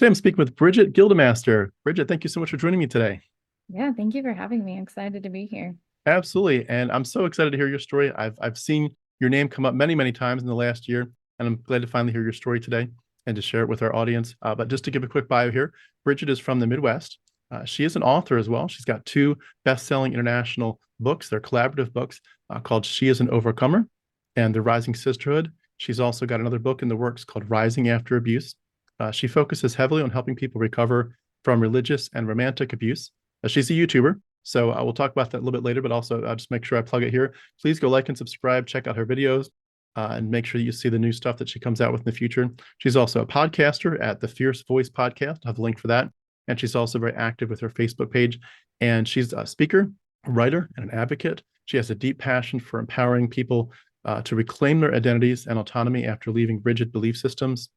Today I'm speaking with Brigette Gildemaster. Brigette, thank you so much for joining me today. Yeah, thank you for having me. I'm excited to be here. Absolutely. And I'm so excited to hear your story. I've seen your name come up many, many times in the last year, and I'm glad to finally hear your story today and to share it with our audience. But just to give a quick bio here, Brigette is from the Midwest. She is an author as well. She's got two best-selling international books. They're collaborative books called She is an Overcomer and The Rising Sisterhood. She's also got another book in the works called Rising After Abuse. She focuses heavily on helping people recover from religious and romantic abuse. She's a YouTuber, so we'll talk about that a little bit later, but also I'll just make sure I plug it here. Please go like and subscribe, check out her videos, and make sure that you see the new stuff that she comes out with in the future. She's also a podcaster at the Fierce Voice podcast. I'll have a link for that. And she's also very active with her Facebook page. And she's a speaker, a writer, and an advocate. She has a deep passion for empowering people to reclaim their identities and autonomy after leaving rigid belief systems.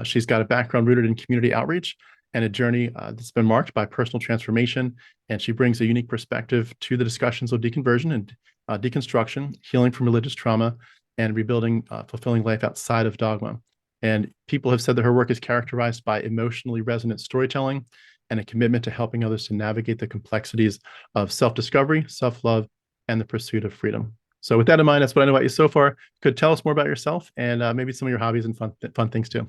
She's got a background rooted in community outreach and a journey that's been marked by personal transformation. And she brings a unique perspective to the discussions of deconversion and deconstruction, healing from religious trauma, and rebuilding fulfilling life outside of dogma. And people have said that her work is characterized by emotionally resonant storytelling and a commitment to helping others to navigate the complexities of self-discovery, self-love, and the pursuit of freedom. So with that in mind, that's what I know about you so far. Could tell us more about yourself and maybe some of your hobbies and fun things too.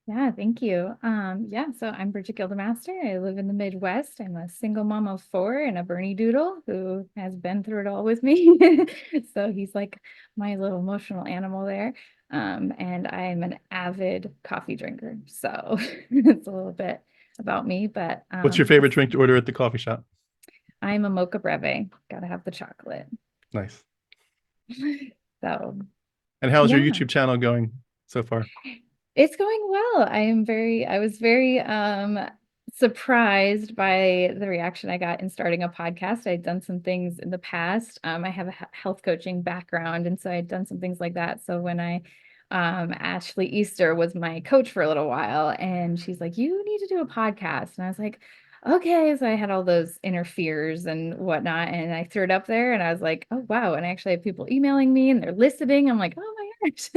Yeah, thank you. So I'm Brigette Gildemaster. I live in the Midwest. I'm a single mom of four and a Bernie Doodle who has been through it all with me. So he's like my little emotional animal there. And I'm an avid coffee drinker. So it's a little bit about me, but What's your favorite drink to order at the coffee shop? I'm a mocha breve. Gotta have the chocolate. Nice. So And how's your yeah. YouTube channel going so far? It's going well. I was very surprised by the reaction I got in starting a podcast. I'd done some things in the past. I have a health coaching background, and so I'd done some things like that. So when Ashley Easter was my coach for a little while, and she's like, "You need to do a podcast." And I was like, "Okay." So I had all those inner fears and whatnot, and I threw it up there, and I was like, "Oh, wow." And I actually have people emailing me and they're listening. I'm like, "Oh my gosh."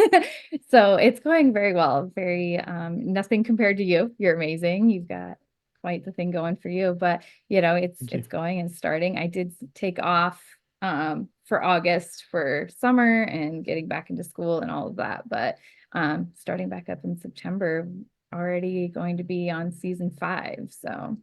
So it's going very well. Very nothing compared to you. You're amazing. You've got quite the thing going for you. But it's Thank you. it's going and starting. I did take off for August for summer and getting back into school and all of that. But starting back up in September, already going to be on season 5. So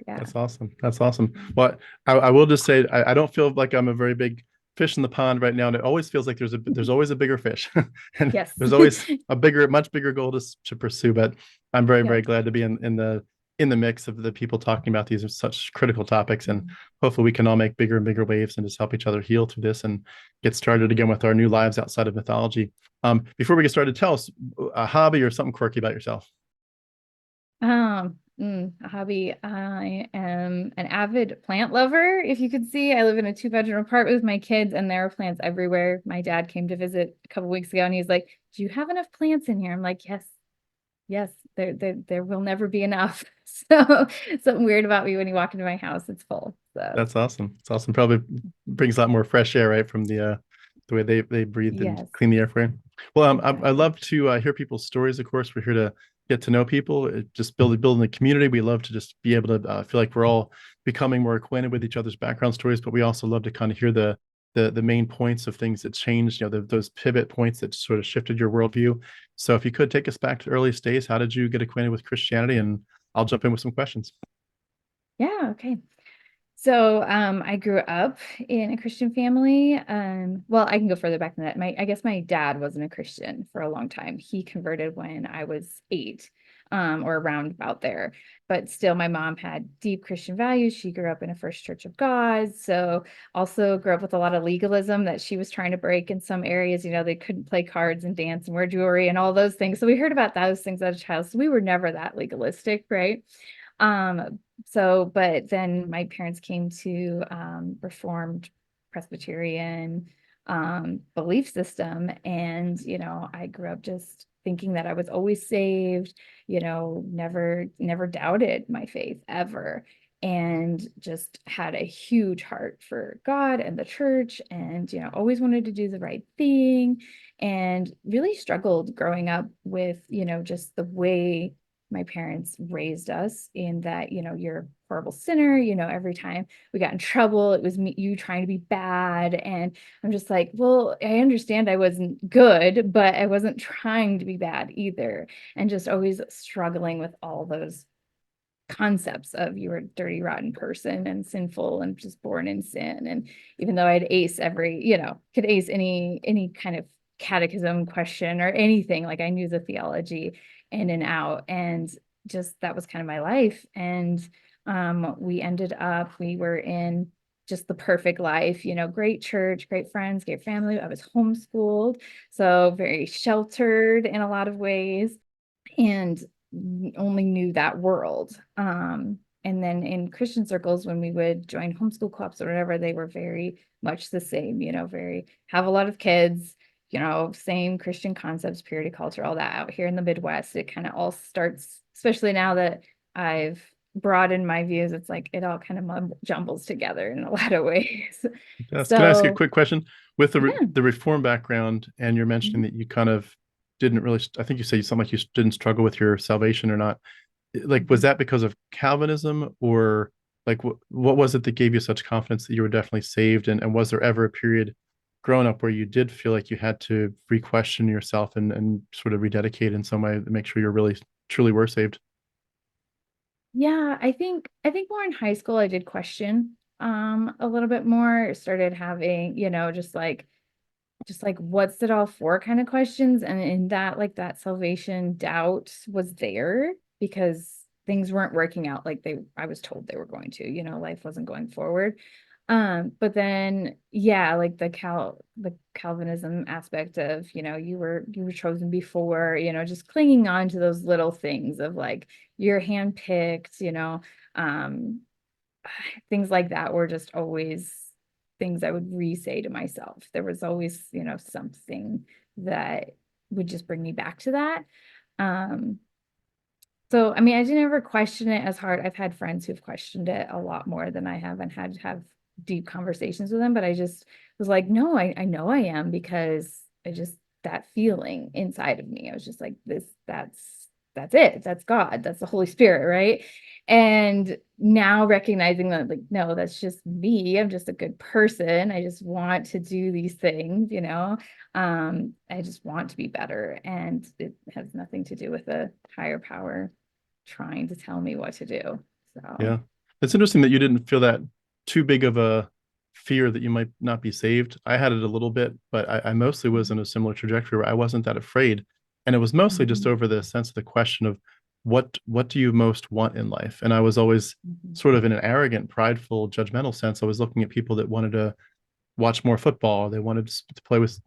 yeah. That's awesome. That's awesome. Well, I will just say I don't feel like I'm a very big fish in the pond right now, and it always feels like there's always a bigger fish, and Yes. there's always a much bigger goal to pursue. But I'm very, very Yep. glad to be in the mix of the people talking about these such critical topics, and hopefully we can all make bigger and bigger waves and just help each other heal through this and get started again with our new lives outside of mythology. Before we get started, tell us a hobby or something quirky about yourself. A hobby. I am an avid plant lover. If you could see, I live in a 2-bedroom apartment with my kids, and there are plants everywhere. My dad came to visit a couple weeks ago, and he's like, "Do you have enough plants in here?" I'm like, "Yes, yes. There will never be enough." So something weird about me when you walk into my house, it's full. So That's awesome. It's awesome. Probably brings a lot more fresh air, right, from the way they breathe and yes. clean the air for you. Well, I Exactly. love to hear people's stories. Of course, we're here to get to know people, just building the community. We love to just be able to feel like we're all becoming more acquainted with each other's background stories, but we also love to kind of hear the main points of things that changed, those pivot points that sort of shifted your worldview. So if you could take us back to earliest days, how did you get acquainted with Christianity? And I'll jump in with some questions. Yeah, okay. So I grew up in a Christian family. Well, I can go further back than that. I guess my dad wasn't a Christian for a long time. He converted when I was 8, or around about there. But still, my mom had deep Christian values. She grew up in a First Church of God. So also grew up with a lot of legalism that she was trying to break in some areas. They couldn't play cards and dance and wear jewelry and all those things. So we heard about those things as a child. So we were never that legalistic, right? But then my parents came to Reformed Presbyterian belief system. And, I grew up just thinking that I was always saved, never doubted my faith ever. And just had a huge heart for God and the church, and, always wanted to do the right thing, and really struggled growing up with, just the way my parents raised us in that, you're a horrible sinner, every time we got in trouble, it was you trying to be bad. And I'm just like, well, I understand I wasn't good, but I wasn't trying to be bad either. And just always struggling with all those concepts of you were a dirty, rotten person and sinful and just born in sin. And even though I'd ace could ace any kind of catechism question or anything, like I knew the theology in and out, and just that was kind of my life. And we were in just the perfect life, great church, great friends, great family. I was homeschooled, so very sheltered in a lot of ways, and only knew that world. And then in Christian circles, when we would join homeschool clubs or whatever, they were very much the same, very have a lot of kids, same Christian concepts, purity culture, all that. Out here in the Midwest, it kind of all starts, especially now that I've broadened my views, it's like it all kind of jumbles together in a lot of ways. Yes. Can I ask you a So quick question? With yeah. the reform background, and you're mentioning Mhm. that you kind of didn't really, I think you said something like you didn't struggle with your salvation or not. Like, was Mhm. that because of Calvinism, or like what was it that gave you such confidence that you were definitely saved? And was there ever a period growing up where you did feel like you had to re-question yourself and sort of rededicate in some way to make sure you're really truly were saved? Yeah, I think more in high school I did question a little bit more, started having, just like what's it all for kind of questions. And in that, like that salvation doubt was there because things weren't working out like I was told they were going to, life wasn't going forward. But then yeah, like the Calvinism aspect of, you were chosen before, just clinging on to those little things of like you're handpicked, um things like that were just always things I would re-say to myself. There was always, something that would just bring me back to that. Um, so, I mean, I didn't ever question it as hard. I've had friends who've questioned it a lot more than I have and had to have deep conversations with them. But I just was like, no, I know I am, because I just, that feeling inside of me, I was just like, that's it. That's God. That's the Holy Spirit. Right. And now recognizing that, like, no, that's just me. I'm just a good person. I just want to do these things, I just want to be better. And it has nothing to do with a higher power trying to tell me what to do. So, Yeah. It's interesting that you didn't feel that too big of a fear that you might not be saved. I had it a little bit, but I mostly was in a similar trajectory where I wasn't that afraid. And it was mostly just mhm, over the sense of the question of what do you most want in life? And I was always mhm, sort of in an arrogant, prideful, judgmental sense. I was looking at people that wanted to watch more football, or they wanted to play with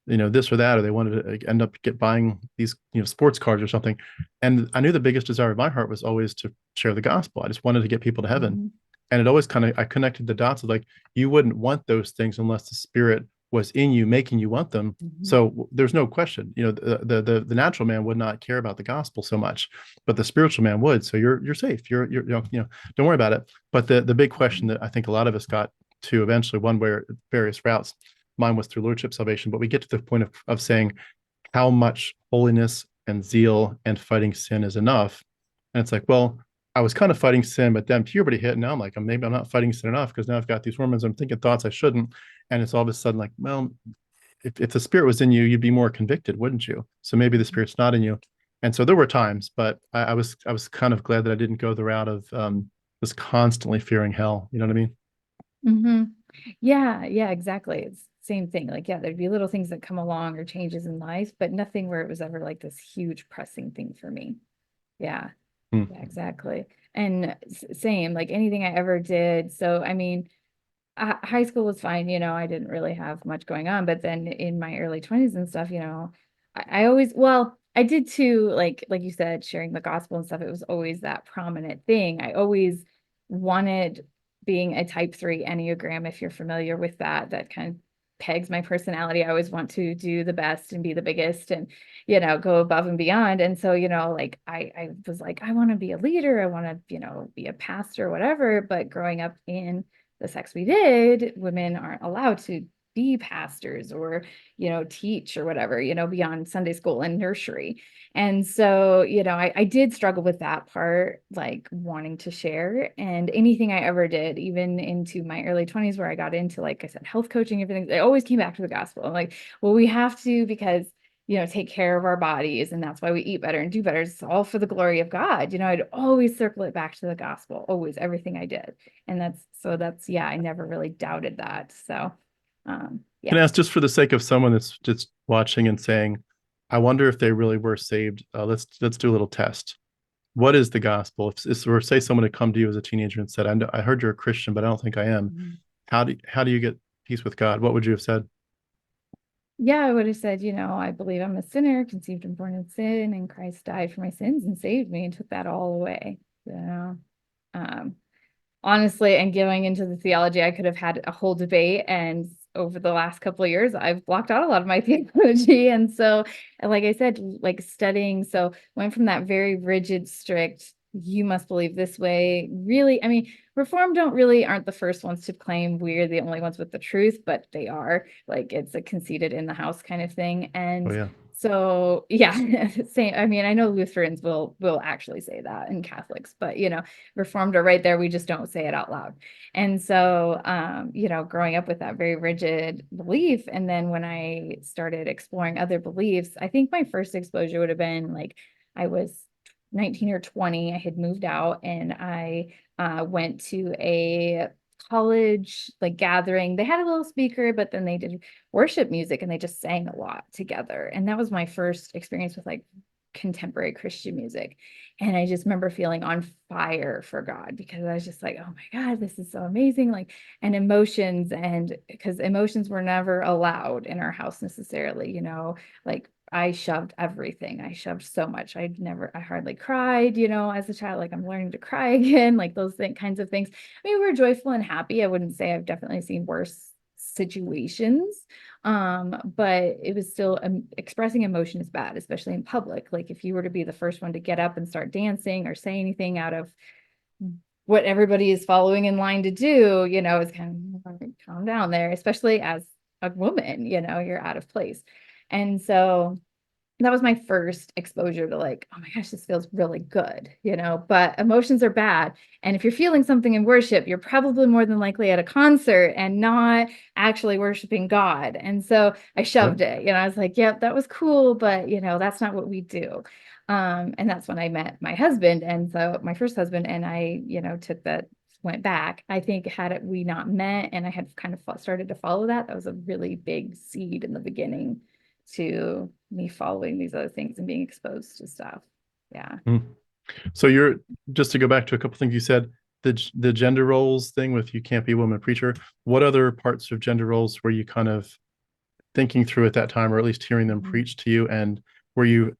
this or that, or they wanted to end up buying these sports cars or something. And I knew the biggest desire of my heart was always to share the gospel. I just wanted to get people to heaven. mhm, And it always kind of, I connected the dots of like, you wouldn't want those things unless the spirit was in you making you want them. mhm, So there's no question, the natural man would not care about the gospel so much, but the spiritual man would. So you're safe. You're don't worry about it. But the big question mhm, that I think a lot of us got to eventually, one way or various routes, mine was through lordship salvation, but we get to the point of saying how much holiness and zeal and fighting sin is enough. And it's like, well, I was kind of fighting sin, but then puberty hit, and now I'm like, maybe I'm not fighting sin enough, because now I've got these hormones. I'm thinking thoughts I shouldn't, and it's all of a sudden like, well, if the spirit was in you, you'd be more convicted, wouldn't you? So maybe the spirit's not in you. And so there were times, but I was kind of glad that I didn't go the route of just constantly fearing hell. You know what I mean? mhm. Yeah, yeah, exactly. It's same thing. Like, yeah, there'd be little things that come along or changes in life, but nothing where it was ever like this huge pressing thing for me. Yeah. Hmm. Yeah, exactly. And same, like anything I ever did. So, I mean, high school was fine, I didn't really have much going on, but then in my early 20s and stuff, I always, well, I did too, like you said, sharing the gospel and stuff, it was always that prominent thing. I always wanted, being a type 3 Enneagram, if you're familiar with that, that kind of pegs my personality. I always want to do the best and be the biggest and, go above and beyond. And so, like I was like, I want to be a leader, I want to, be a pastor, whatever. But growing up in the sex we did, women aren't allowed to be pastors or, teach or whatever, beyond Sunday school and nursery. And so, I did struggle with that part, like wanting to share. And anything I ever did, even into my early 20s, where I got into, like I said, health coaching, everything, I always came back to the gospel. I'm like, well, we have to, because take care of our bodies. And that's why we eat better and do better. It's all for the glory of God. I'd always circle it back to the gospel, always, everything I did. And yeah, I never really doubted that. So, Can I ask, just for the sake of someone that's just watching and saying, I wonder if they really were saved. Let's do a little test. What is the gospel? Or say someone had come to you as a teenager and said, I heard you're a Christian, but I don't think I am. Mhm. How do you get peace with God? What would you have said? Yeah, I would have said, I believe I'm a sinner, conceived and born in sin, and Christ died for my sins and saved me and took that all away. Um, Honestly, and going into the theology, I could have had a whole debate. And over the last couple of years, I've blocked out a lot of my theology. And so, like I said, like studying, so went from that very rigid, strict, you must believe this way. Really, I mean, Reformed aren't the first ones to claim we're the only ones with the truth, but they are. Like, it's a conceded in the house kind of thing. Oh And yeah. so, yeah, same. I mean, I know Lutherans will actually say that, and Catholics, but Reformed are right there. We just don't say it out loud. And so, growing up with that very rigid belief, and then when I started exploring other beliefs, I think my first exposure would have been like I was 19 or 20. I had moved out, and I went to a college like gathering. They had a little speaker, but then they did worship music and they just sang a lot together. And that was my first experience with like contemporary Christian music. And I just remember feeling on fire for God, because I was just like, oh my God, this is so amazing. Like, and emotions, and because emotions were never allowed in our house necessarily, like I shoved everything. I shoved so much. I hardly cried, as a child. Like, I'm learning to cry again, like those kinds of things. I mean, we were joyful and happy. I wouldn't say I've definitely seen worse situations. But it was still expressing emotion is bad, especially in public. Like, if you were to be the first one to get up and start dancing or say anything out of what everybody is following in line to do, it's kind of calm down there, especially as a woman, you're out of place. And so that was my first exposure to like, oh my gosh, this feels really good, but emotions are bad. And if you're feeling something in worship, you're probably more than likely at a concert and not actually worshiping God. And so I shoved it, I was like, yep, that was cool, but that's not what we do. And that's when I met my husband. And so my first husband, and I, went back. I think had we not met and I had kind of started to follow that was a really big seed in the beginning to me following these other things and being exposed to stuff. Yeah. So just to go back to a couple things you said, the gender roles thing with you can't be a woman preacher. What other parts of gender roles were you kind of thinking through at that time, or at least hearing them preached to you? And were you,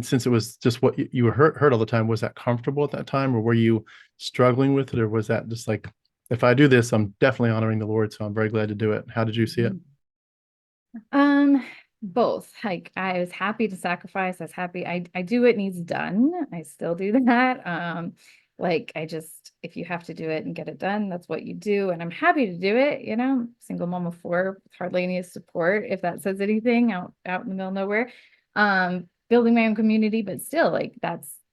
since it was just what you heard all the time, was that comfortable at that time, or were you struggling with it, or was that just like, if I do this, I'm definitely honoring the Lord, so I'm very glad to do it? How did you see it? Both. Like, I was happy to sacrifice. I was happy. I do what needs done. I still do that. Like, if you have to do it and get it done, that's what you do. And I'm happy to do it, single mom of 4, with hardly any support, if that says anything, out in the middle of nowhere. Building my own community, but still, like,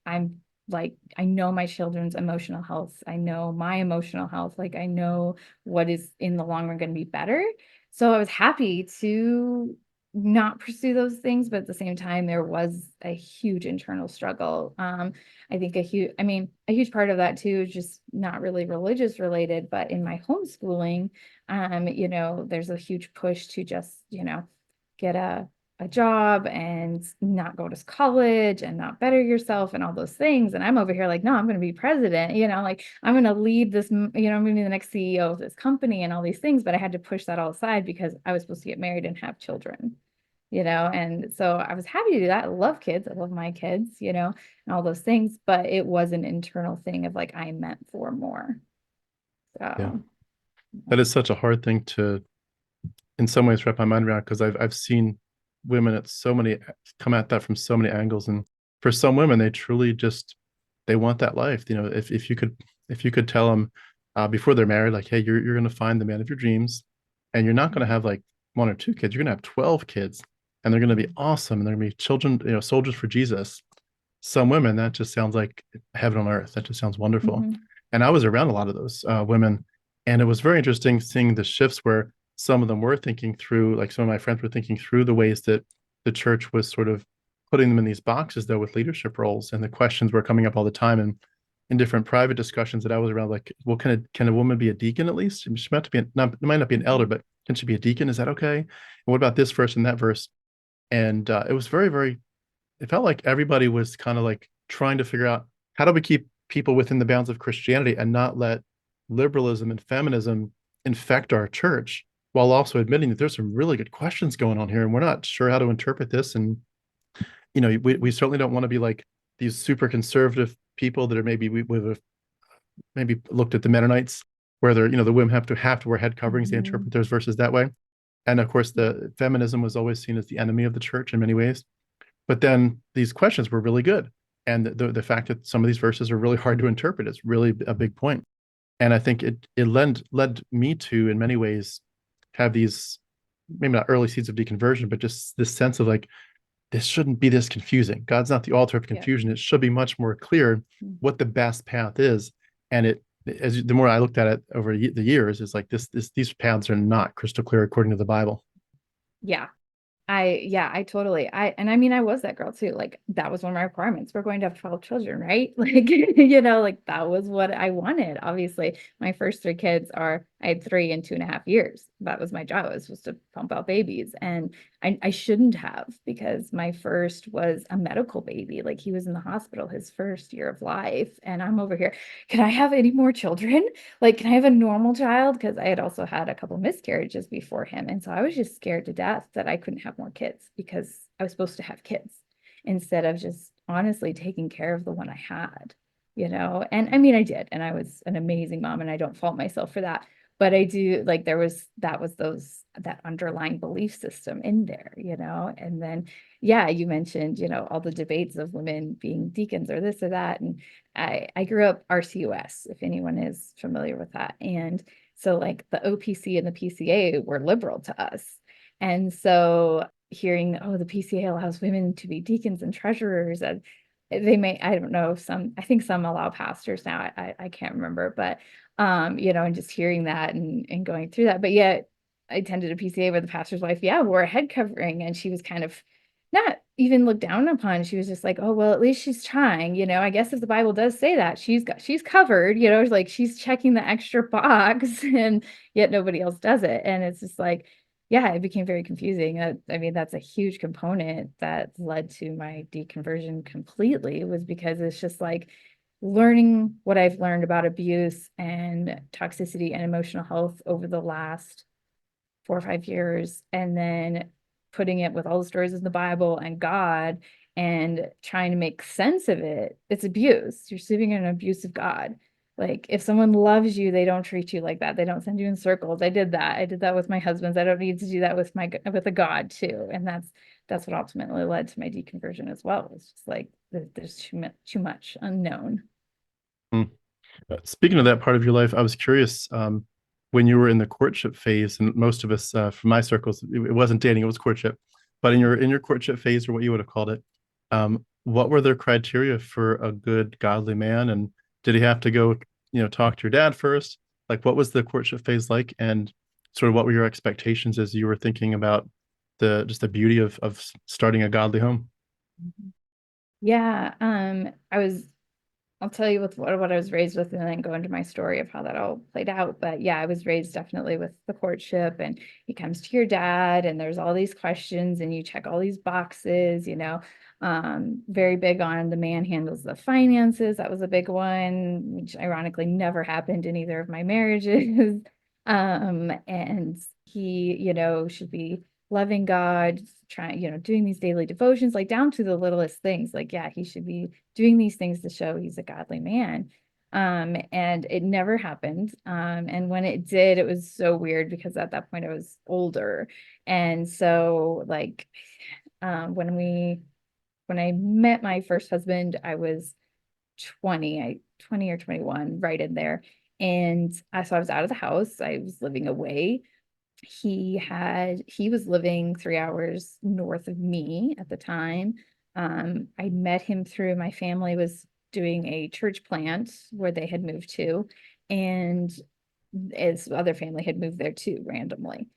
I'm like, I know my children's emotional health. I know my emotional health. Like, I know what is in the long run going to be better. So I was happy to not pursue those things, but at the same time, there was a huge internal struggle. I think a huge part of that too is just not really religious related, but in my homeschooling, there's a huge push to just, get a job and not go to college and not better yourself and all those things. And I'm over here like, no, I'm going to be president, like I'm going to lead this, I'm going to be the next CEO of this company and all these things. But I had to push that all aside because I was supposed to get married and have children, and so I was happy to do that. I love kids. I love my kids, and all those things, but it was an internal thing of like, I meant for more. Yeah, So that is such a hard thing to, in some ways, wrap my mind around, because I've seen women come at that from so many angles, and for some women, they truly just, they want that life. If you could tell them before they're married, like, hey, you're going to find the man of your dreams, and you're not going to have like one or two kids. You're going to have 12 kids, and they're going to be awesome, and they're going to be children, soldiers for Jesus. Some women, that just sounds like heaven on earth. That just sounds wonderful. Mm-hmm. And I was around a lot of those women, and it was very interesting seeing the shifts where some of them were thinking through, like some of my friends were thinking through the ways that the church was sort of putting them in these boxes, though, with leadership roles, and the questions were coming up all the time. And in different private discussions that I was around, like, well, can a woman be a deacon at least? She might have to be not, it might not be an elder, but can she be a deacon? Is that okay? And what about this verse and that verse? And it was very, very, it felt like everybody was kind of like trying to figure out, how do we keep people within the bounds of Christianity and not let liberalism and feminism infect our church, while also admitting that there's some really good questions going on here, and we're not sure how to interpret this. And we certainly don't want to be like these super conservative people that are maybe we've maybe looked at the Mennonites, where they're, the women have to wear head coverings. They interpret those verses that way. And of course, the feminism was always seen as the enemy of the church in many ways. But then these questions were really good. And the fact that some of these verses are really hard to interpret is really a big point. And I think it led me to, in many ways, have these, maybe not early seeds of deconversion, but just this sense of like, this shouldn't be this confusing. God's not the author of confusion. It should be much more clear what the best path is. And the more I looked at it over the years, it's like these paths are not crystal clear according to the Bible. Yeah. I totally, and I mean, I was that girl too. Like, that was one of my requirements. We're going to have 12 children, right? Like, like that was what I wanted. Obviously, my first three kids I had 3 in 2.5 years. That was my job. I was supposed to pump out babies. And I shouldn't have, because my first was a medical baby. Like, he was in the hospital his first year of life. And I'm over here, can I have any more children? Like, can I have a normal child? Because I had also had a couple miscarriages before him. And so I was just scared to death that I couldn't have more kids, because I was supposed to have kids, instead of just honestly taking care of the one I had, and I mean, I did, and I was an amazing mom, and I don't fault myself for that. But I do, like, that underlying belief system in there, and then, yeah, you mentioned, all the debates of women being deacons or this or that. And I grew up RCUS, if anyone is familiar with that. And so, like, the OPC and the PCA were liberal to us. And so hearing, oh, the PCA allows women to be deacons and treasurers, and I don't know, I think some allow pastors now. I can't remember, but and just hearing that and going through that. But yet I attended a PCA where the pastor's wife, wore a head covering, and she was kind of not even looked down upon. She was just like, oh, well, at least she's trying, I guess if the Bible does say that, she's covered, like, she's checking the extra box, and yet nobody else does it. And it's just like, yeah, it became very confusing. I mean, that's a huge component that led to my deconversion completely, was because it's just like learning what I've learned about abuse and toxicity and emotional health over the last 4 or 5 years, and then putting it with all the stories in the Bible and God, and trying to make sense of it. It's abuse. You're sleeping in an abusive God. Like, if someone loves you, they don't treat you like that. They don't send you in circles. I did that with my husbands. I don't need to do that with a God too. And that's what ultimately led to my deconversion as well. It's just like, there's too much unknown. Speaking of that part of your life, I was curious, when you were in the courtship phase, and most of us, from my circles, it wasn't dating, it was courtship. But in your courtship phase, or what you would have called it, what were their criteria for a good godly man? And did he have to go, talk to your dad first? Like, what was the courtship phase like? And sort of what were your expectations as you were thinking about just the beauty of starting a godly home? Yeah, I'll tell you with what I was raised with, and then go into my story of how that all played out. But yeah, I was raised definitely with the courtship, and he comes to your dad, and there's all these questions, and you check all these boxes, very big on the man handles the finances. That was a big one, which ironically never happened in either of my marriages. And he, should be loving God, trying, doing these daily devotions, like down to the littlest things. Like, yeah, he should be doing these things to show he's a godly man. And it never happened. And when it did, it was so weird, because at that point I was older. And so, like, when I met my first husband, I was 20 or 21, right in there. And so I was out of the house. I was living away. he was living 3 hours north of me at the time. I met him through my family was doing a church plant where they had moved to, and his other family had moved there too randomly.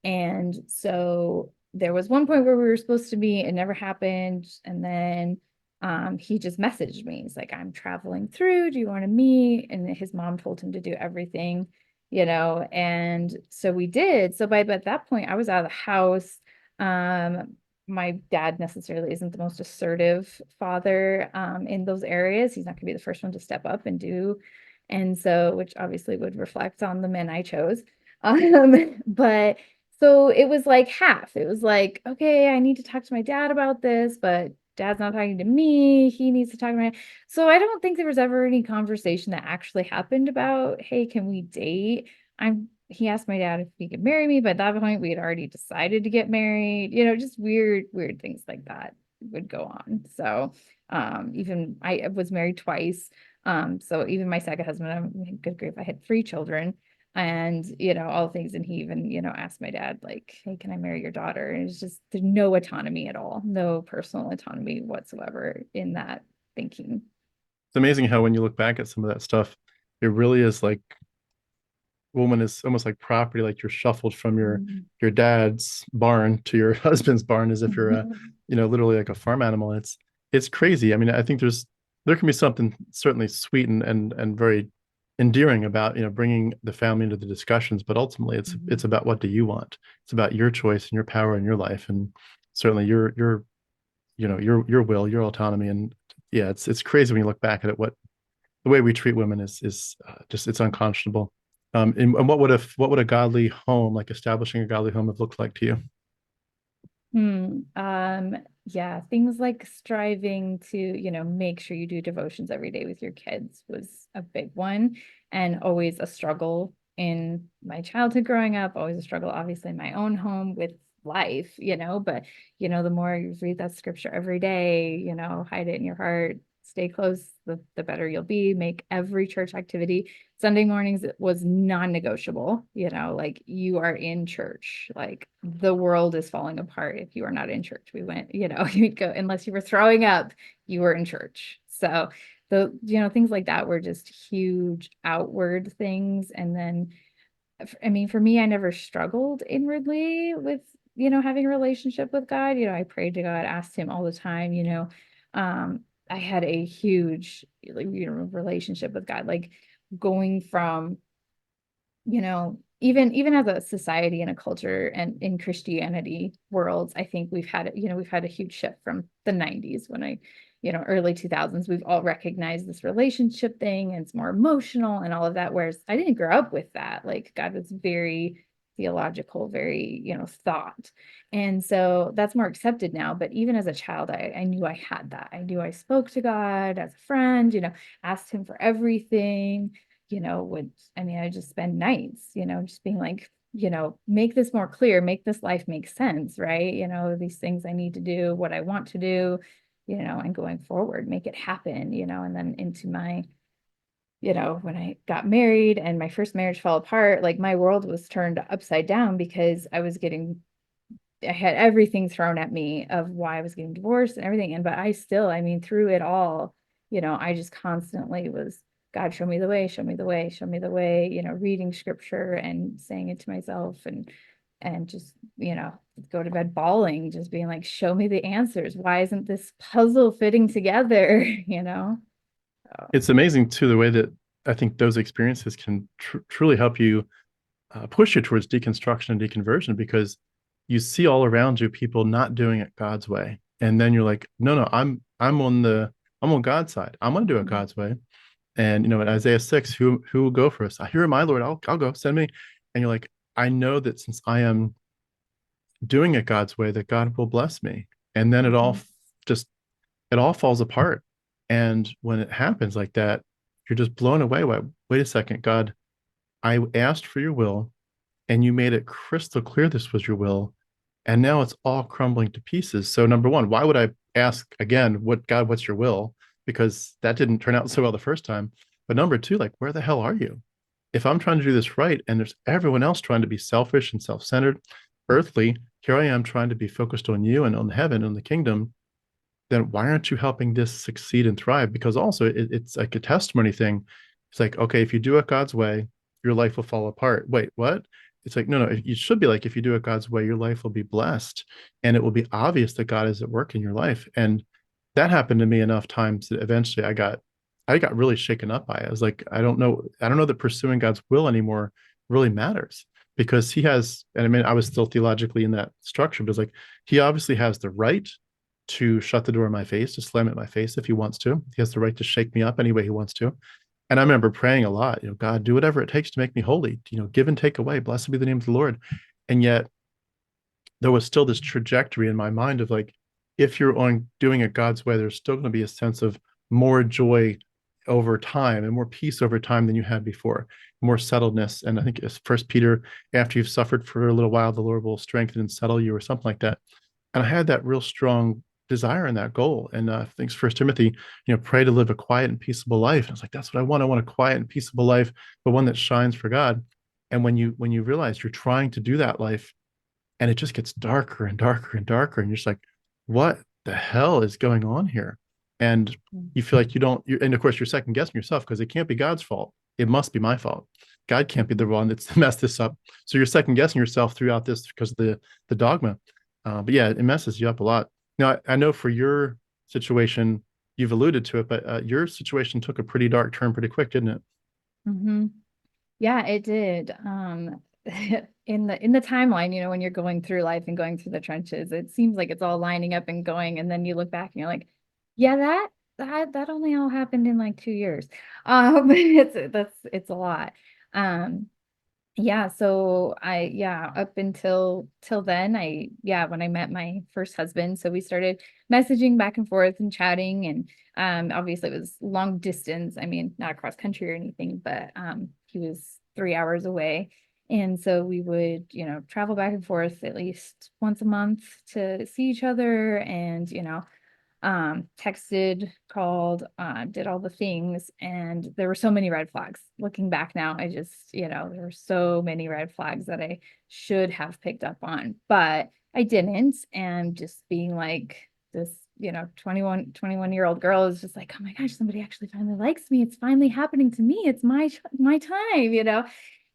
And so there was one point where we were supposed to meet, it never happened. And then he just messaged me. He's like, I'm traveling through. Do you want to meet? And his mom told him to do everything, and so we did. So by that point, I was out of the house. My dad necessarily isn't the most assertive father in those areas. He's not going to be the first one to step up and do. And so, which obviously would reflect on the men I chose. But so it was like half. It was like, okay, I need to talk to my dad about this, but dad's not talking to me. He needs to talk to me. So I don't think there was ever any conversation that actually happened about, hey, can we date? He asked my dad if he could marry me, but at that point we had already decided to get married, just weird things like that would go on. So even I was married twice. So even my second husband, I'm good grief, I had 3 children and, all things. And he even, asked my dad, like, hey, can I marry your daughter? And it's just, there's no autonomy at all, no personal autonomy whatsoever in that thinking. It's amazing how when you look back at some of that stuff, it really is like woman is almost like property, like you're shuffled from your dad's barn to your husband's barn as if you're a, literally like a farm animal. It's crazy. I mean, I think there can be something certainly sweet and very endearing about bringing the family into the discussions, but ultimately it's about what do you want? It's about your choice and your power in your life, and certainly your will, your autonomy, and yeah, it's crazy when you look back at it. What the way we treat women is just it's unconscionable. And what would a godly home, like establishing a godly home, have looked like to you? Yeah, things like striving to, make sure you do devotions every day with your kids was a big one, and always a struggle in my childhood growing up, always a struggle, obviously, in my own home with life, but, the more you read that scripture every day, hide it in your heart, stay close, the better you'll be, make every church activity. Sunday mornings was non-negotiable, like you are in church, like the world is falling apart if you are not in church. We went, you'd go, unless you were throwing up, you were in church. So things like that were just huge outward things. And then, I mean, for me, I never struggled inwardly with, having a relationship with God. I prayed to God, asked him all the time, I had a huge, like, relationship with God, like going from, even as a society and a culture and in Christianity worlds, I think we've had a huge shift from the 90s when early 2000s, we've all recognized this relationship thing and it's more emotional and all of that. Whereas I didn't grow up with that. Like God was very theological, very, thought. And so that's more accepted now. But even as a child, I knew I had that. I knew I spoke to God as a friend, asked him for everything, I just spend nights, just being like, make this more clear, make this life make sense, right? These things I need to do, what I want to do, and going forward, make it happen, and then into my, when I got married and my first marriage fell apart, like my world was turned upside down because I had everything thrown at me of why I was getting divorced and everything. But I still, through it all, I just constantly was, God, show me the way, show me the way, show me the way, reading scripture and saying it to myself and just, go to bed bawling, just being like, show me the answers. Why isn't this puzzle fitting together? So. It's amazing too the way that I think those experiences can truly help you push you towards deconstruction and deconversion, because you see all around you people not doing it God's way, and then you're like, no, I'm on God's side. I'm going to do it God's way. And in Isaiah 6, who will go for us? Here am I, Lord. I'll go. Send me. And you're like, I know that since I am doing it God's way, that God will bless me. And then just it all falls apart. And when it happens like that, you're just blown away. Wait a second, God, I asked for your will and you made it crystal clear this was your will. And now it's all crumbling to pieces. So number one, why would I ask again, God, what's your will? Because that didn't turn out so well the first time. But number two, like, where the hell are you? if I'm trying to do this right and there's everyone else trying to be selfish and self-centered, earthly, here I am trying to be focused on you and on heaven and the kingdom, then why aren't you helping this succeed and thrive? Because also it's like a testimony thing. It's like, okay, if you do it God's way, your life will fall apart. Wait, what? It's like, no, you should be like, if you do it God's way, your life will be blessed and it will be obvious that God is at work in your life. And that happened to me enough times that eventually I got really shaken up by it. I was like, I don't know that pursuing God's will anymore really matters because he has, and I mean, I was still theologically in that structure, but it's like, he obviously has the right to shut the door in my face, to slam it in my face if he wants to. He has the right to shake me up any way he wants to. And I remember praying a lot, God, do whatever it takes to make me holy, give and take away. Blessed be the name of the Lord. And yet there was still this trajectory in my mind of like, if you're on doing it God's way, there's still going to be a sense of more joy over time and more peace over time than you had before, more settledness. And I think it's First Peter, after you've suffered for a little while, the Lord will strengthen and settle you, or something like that. And I had that real strong desire and that goal. And thanks First Timothy, pray to live a quiet and peaceable life. And I was like, that's what I want. I want a quiet and peaceable life, but one that shines for God. And when you realize you're trying to do that life, and it just gets darker and darker and darker, and you're just like, what the hell is going on here? And you feel like and of course you're second guessing yourself because it can't be God's fault. It must be my fault. God can't be the one that's messed this up. So you're second guessing yourself throughout this because of the dogma. But yeah, it messes you up a lot. Now, I know for your situation, you've alluded to it, but your situation took a pretty dark turn pretty quick, didn't it? Mm-hmm. Yeah, it did. In the timeline, when you're going through life and going through the trenches, it seems like it's all lining up and going, and then you look back and you're like, yeah, that only all happened in like 2 years. It's a lot. Um, yeah, so up until till then, when I met my first husband, so we started messaging back and forth and chatting, and obviously it was long distance. I mean, not across country or anything, but he was 3 hours away. And so we would, travel back and forth at least once a month to see each other, and texted, called, did all the things. And there were so many red flags. Looking back now, I just, there were so many red flags that I should have picked up on, but I didn't. And just being like this, 21-year-old girl is just like, oh my gosh, somebody actually finally likes me. It's finally happening to me. It's my time.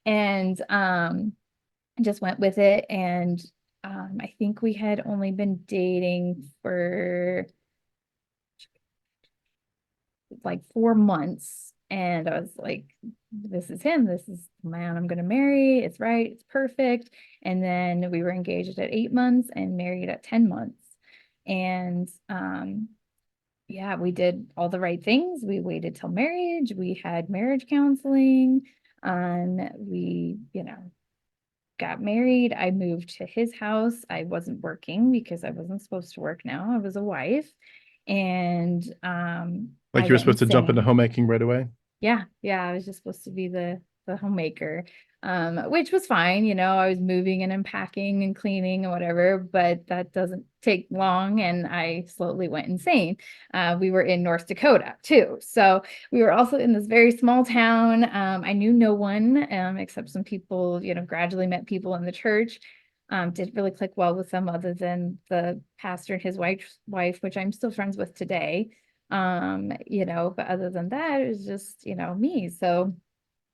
And I just went with it. And I think we had only been dating for like 4 months, and I was like, this is him, this is the man I'm going to marry, it's right, it's perfect. And then we were engaged at 8 months and married at 10 months. And yeah, we did all the right things. We waited till marriage, we had marriage counseling, we got married. I moved to his house. I wasn't working because I wasn't supposed to work now. I was a wife. And Like I you were went supposed to jump into insane. homemaking right away. Yeah, I was just supposed to be the homemaker, which was fine. I was moving and unpacking and cleaning and whatever, but that doesn't take long, and I slowly went insane. We were in North Dakota too, so we were also in this very small town. I knew no one except some people. Gradually met people in the church. Didn't really click well with them other than the pastor and his wife, which I'm still friends with today. But other than that, it was just, me. So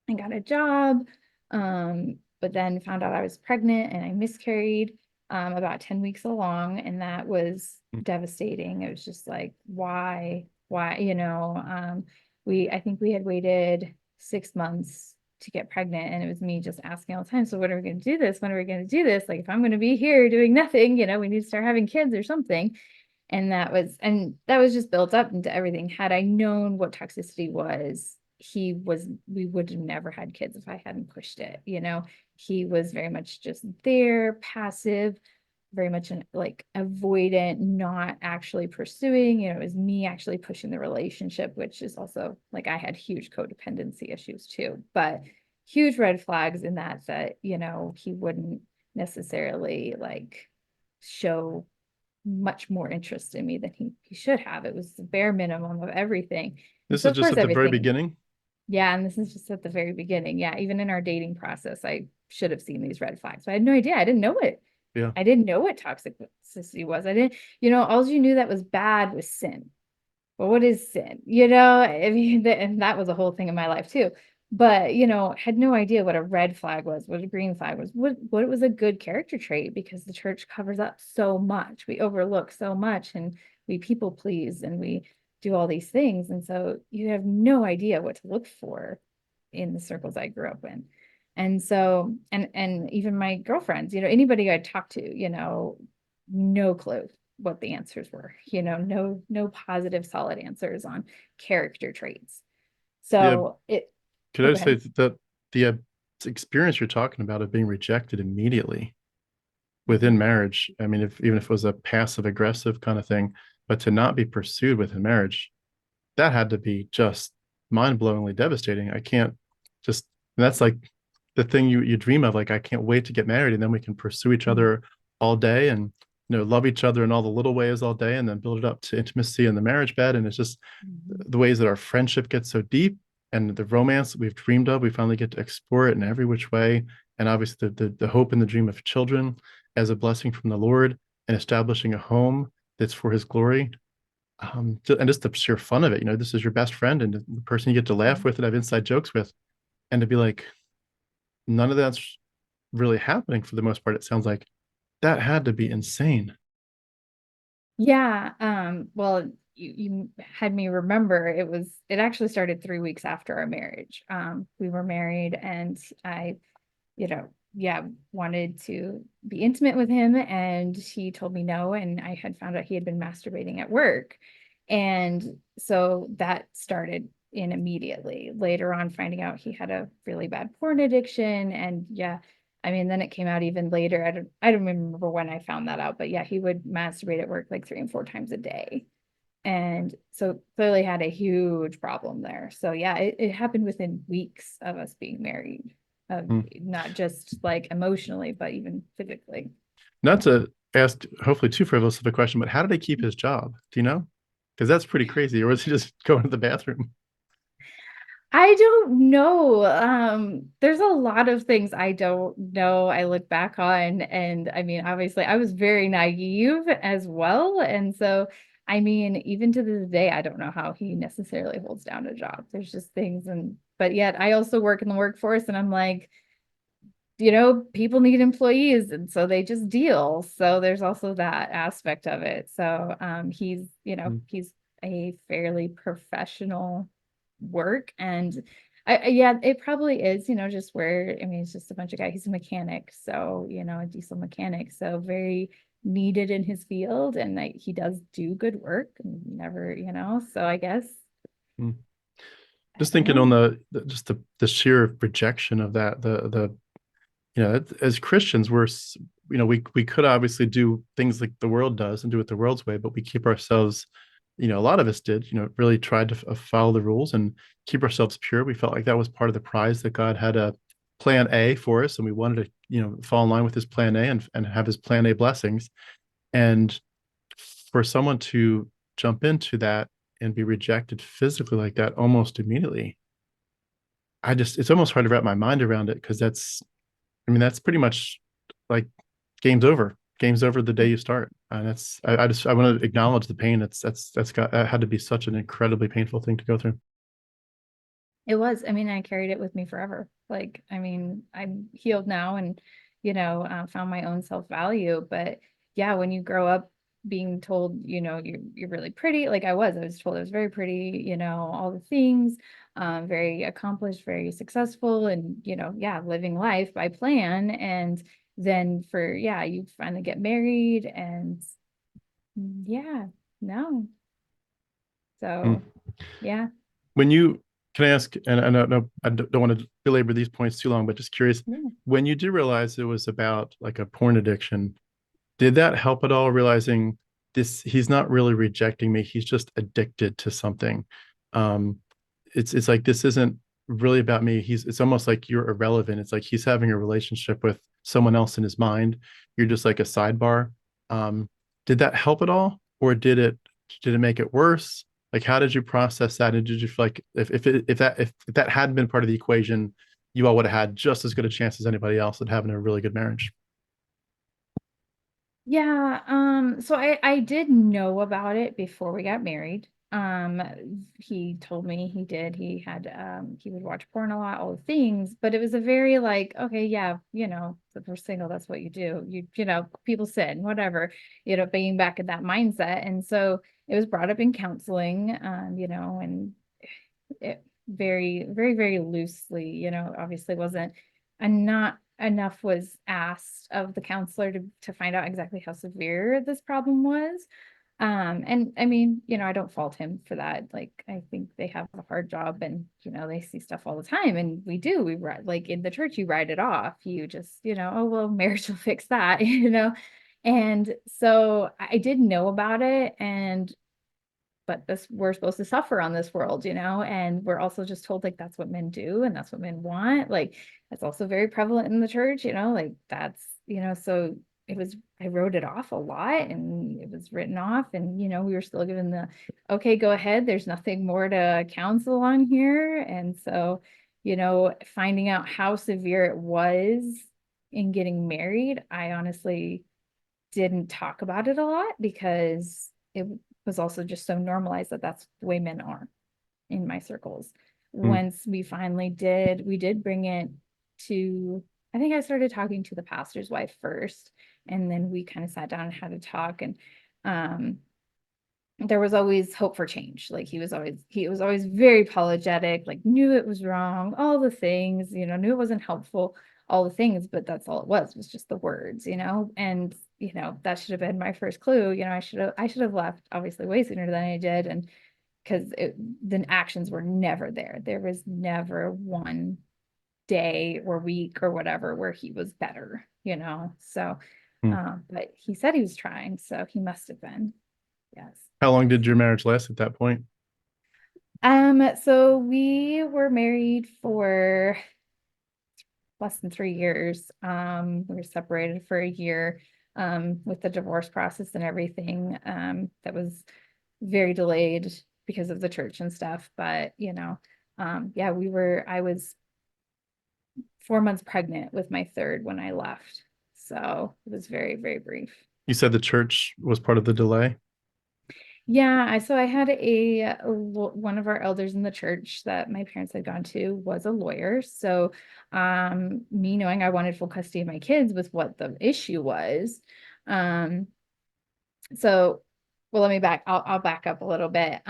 I got a job, but then found out I was pregnant and I miscarried about 10 weeks along, and that was devastating. It was just like, why, I think we had waited 6 months to get pregnant, and it was me just asking all the time, so when are we going to do this? When are we going to do this? Like, if I'm going to be here doing nothing, we need to start having kids or something. And that was just built up into everything. Had I known what toxicity was, we would have never had kids if I hadn't pushed it. He was very much just there, passive, very much like avoidant, not actually pursuing. It was me actually pushing the relationship, which is also like, I had huge codependency issues too, but huge red flags in that he wouldn't necessarily like show much more interest in me than he should have. It was the bare minimum of everything. And This so is of just course at the very everything. beginning. Yeah, and this is just at the very beginning. Yeah, even in our dating process, I should have seen these red flags. But I had no idea. I didn't know it. Yeah. I didn't know what toxicity was. I didn't, all you knew that was bad was sin. Well, what is sin? I mean, and that was a whole thing in my life too. But, had no idea what a red flag was, what a green flag was, what it was a good character trait, because the church covers up so much. We overlook so much, and we people please, and we do all these things. And so you have no idea what to look for in the circles I grew up in. And so, and even my girlfriends, anybody I talked to, no clue what the answers were, no positive, solid answers on character traits. Yeah. So Could oh, I go just say ahead. that the experience you're talking about of being rejected immediately within Mhm. marriage, I mean, even if it was a passive aggressive kind of thing, but to not be pursued within marriage, that had to be just mind-blowingly devastating. I can't just that's like the thing you dream of, like I can't wait to get married and then we can pursue each Mhm. other all day and love each other in all the little ways all day and then build it up to intimacy in the marriage bed. And it's just Mhm. the ways that our friendship gets so deep and the romance that we've dreamed of, we finally get to explore it in every which way. And obviously the hope and the dream of children as a blessing from the Lord and establishing a home that's for his glory. And just the sheer fun of it, this is your best friend and the person you get to laugh Mhm. with and have inside jokes with, and to be like, none of that's really happening for the most part. It sounds like that had to be insane. Yeah. Well, you had me remember it actually started 3 weeks after our marriage. We were married, and I, yeah, wanted to be intimate with him, and he told me no, and I had found out he had been masturbating at work. And so that started in immediately. Later on, finding out he had a really bad porn addiction. And yeah, I mean, then it came out even later. I don't remember when I found that out, but yeah, he would masturbate at work like 3 and 4 times a day. And so clearly had a huge problem there. So yeah, it happened within weeks of us being married, Hmm. not just like emotionally, but even physically. Not to ask, hopefully, too frivolous of a question, but how did he keep his job? Do you know? Because that's pretty crazy. Or was he just going to the bathroom? I don't know. There's a lot of things I don't know. I look back on, and I mean, obviously, I was very naive as well. And so, I mean, even to this day, I don't know how he necessarily holds down a job. There's just things, but yet I also work in the workforce, and I'm like, people need employees, and so they just deal. So there's also that aspect of it. So Hmm. he's a fairly professional work. And yeah, it probably is, just where, I mean, it's just a bunch of guys. He's a mechanic, so, a diesel mechanic, so very needed in his field, and like he does do good work and never, so I guess Hmm. I Just don't thinking on know. just the sheer rejection of that, as Christians, we could obviously do things like the world does and do it the world's way, but we keep ourselves, a lot of us did, really tried to follow the rules and keep ourselves pure. We felt like that was part of the prize, that God had a plan A for us, and we wanted to, fall in line with his plan A and have his plan A blessings. And for someone to jump into that and be rejected physically like that almost immediately, it's almost hard to wrap my mind around it, because I mean, that's pretty much like game's over. Game's over the day you start. And I want to acknowledge the pain. That had to be such an incredibly painful thing to go through. It was. I mean, I carried it with me forever. Like, I mean, I'm healed now, and, found my own self-value. But yeah, when you grow up being told, you're really pretty, like I was told I was very pretty, all the things, very accomplished, very successful, and, yeah, living life by plan. And then yeah, you finally get married, and yeah, no. Mm. So yeah. When you Can I ask, and I don't know, I don't want to belabor these points too long, but just curious, Yeah. when you do realize it was about like a porn addiction, did that help at all, realizing he's not really rejecting me, he's just addicted to something? um it's like, this isn't really about me. It's almost like you're irrelevant. It's like he's having a relationship with someone else in his mind. You're just like a sidebar. um did that help at all, or did it make it worse? Like, how did you process that? And did you feel like if that hadn't been part of the equation, you all would have had just as good a chance as anybody else at having a really good marriage? Yeah, so I did know about it before we got married. He told me he would watch porn a lot, all the things, but it was a very like, okay, yeah, if we're single, that's what you do. People sin, whatever, being back in that mindset. And so it was brought up in counseling, and it very, very, very loosely, obviously wasn't, and not enough was asked of the counselor to find out exactly how severe this problem was. And I mean, I don't fault him for that. Like, I think they have a hard job and, they see stuff all the time. And we write, like in the church, you write it off. You just, oh, well, marriage will fix that, And so I did know about it. And but we're supposed to suffer on this world, and we're also just told like that's what men do and that's what men want. Like that's also very prevalent in the church, like that's, so I wrote it off a lot and it was written off, and we were still given the okay, go ahead, there's nothing more to counsel on here. And so, finding out how severe it was in getting married, I honestly didn't talk about it a lot because it was also just so normalized that that's the way men are in my circles. Mm. Once we did bring it to, I think I started talking to the pastor's wife first, and then we kind of sat down and had a talk. And um, there was always hope for change. Like he was always very apologetic, like knew it was wrong, all the things, knew it wasn't helpful, all the things, but that's all it was just the words, and that should have been my first clue. I should have left obviously way sooner than I did. And because the actions were never there. There was never one day or week or whatever where he was better, So, Mm. but he said he was trying, so he must have been. Yes. How long did your marriage last at that point? So we were married for less than 3 years. We were separated for a year, with the divorce process and everything. That was very delayed because of the church and stuff. But, yeah, I was 4 months pregnant with my third when I left. So it was very, very brief. You said the church was part of the delay. Yeah, so I had one of our elders in the church that my parents had gone to was a lawyer. So me knowing I wanted full custody of my kids was what the issue was. Um so well, I'll back up a little bit.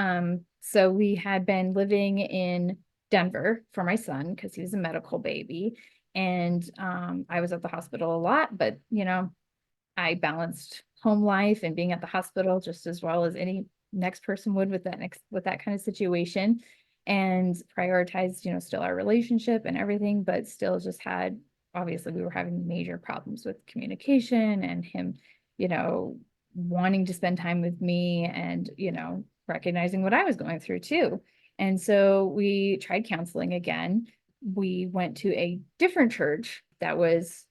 So we had been living in Denver for my son because he was a medical baby. And I was at the hospital a lot, but I balanced home life and being at the hospital just as well as any next person would with that kind of situation, and prioritized, still our relationship and everything, but still just had, obviously we were having major problems with communication and him, you know, wanting to spend time with me and, recognizing what I was going through too. And so we tried counseling again. We went to a different church that was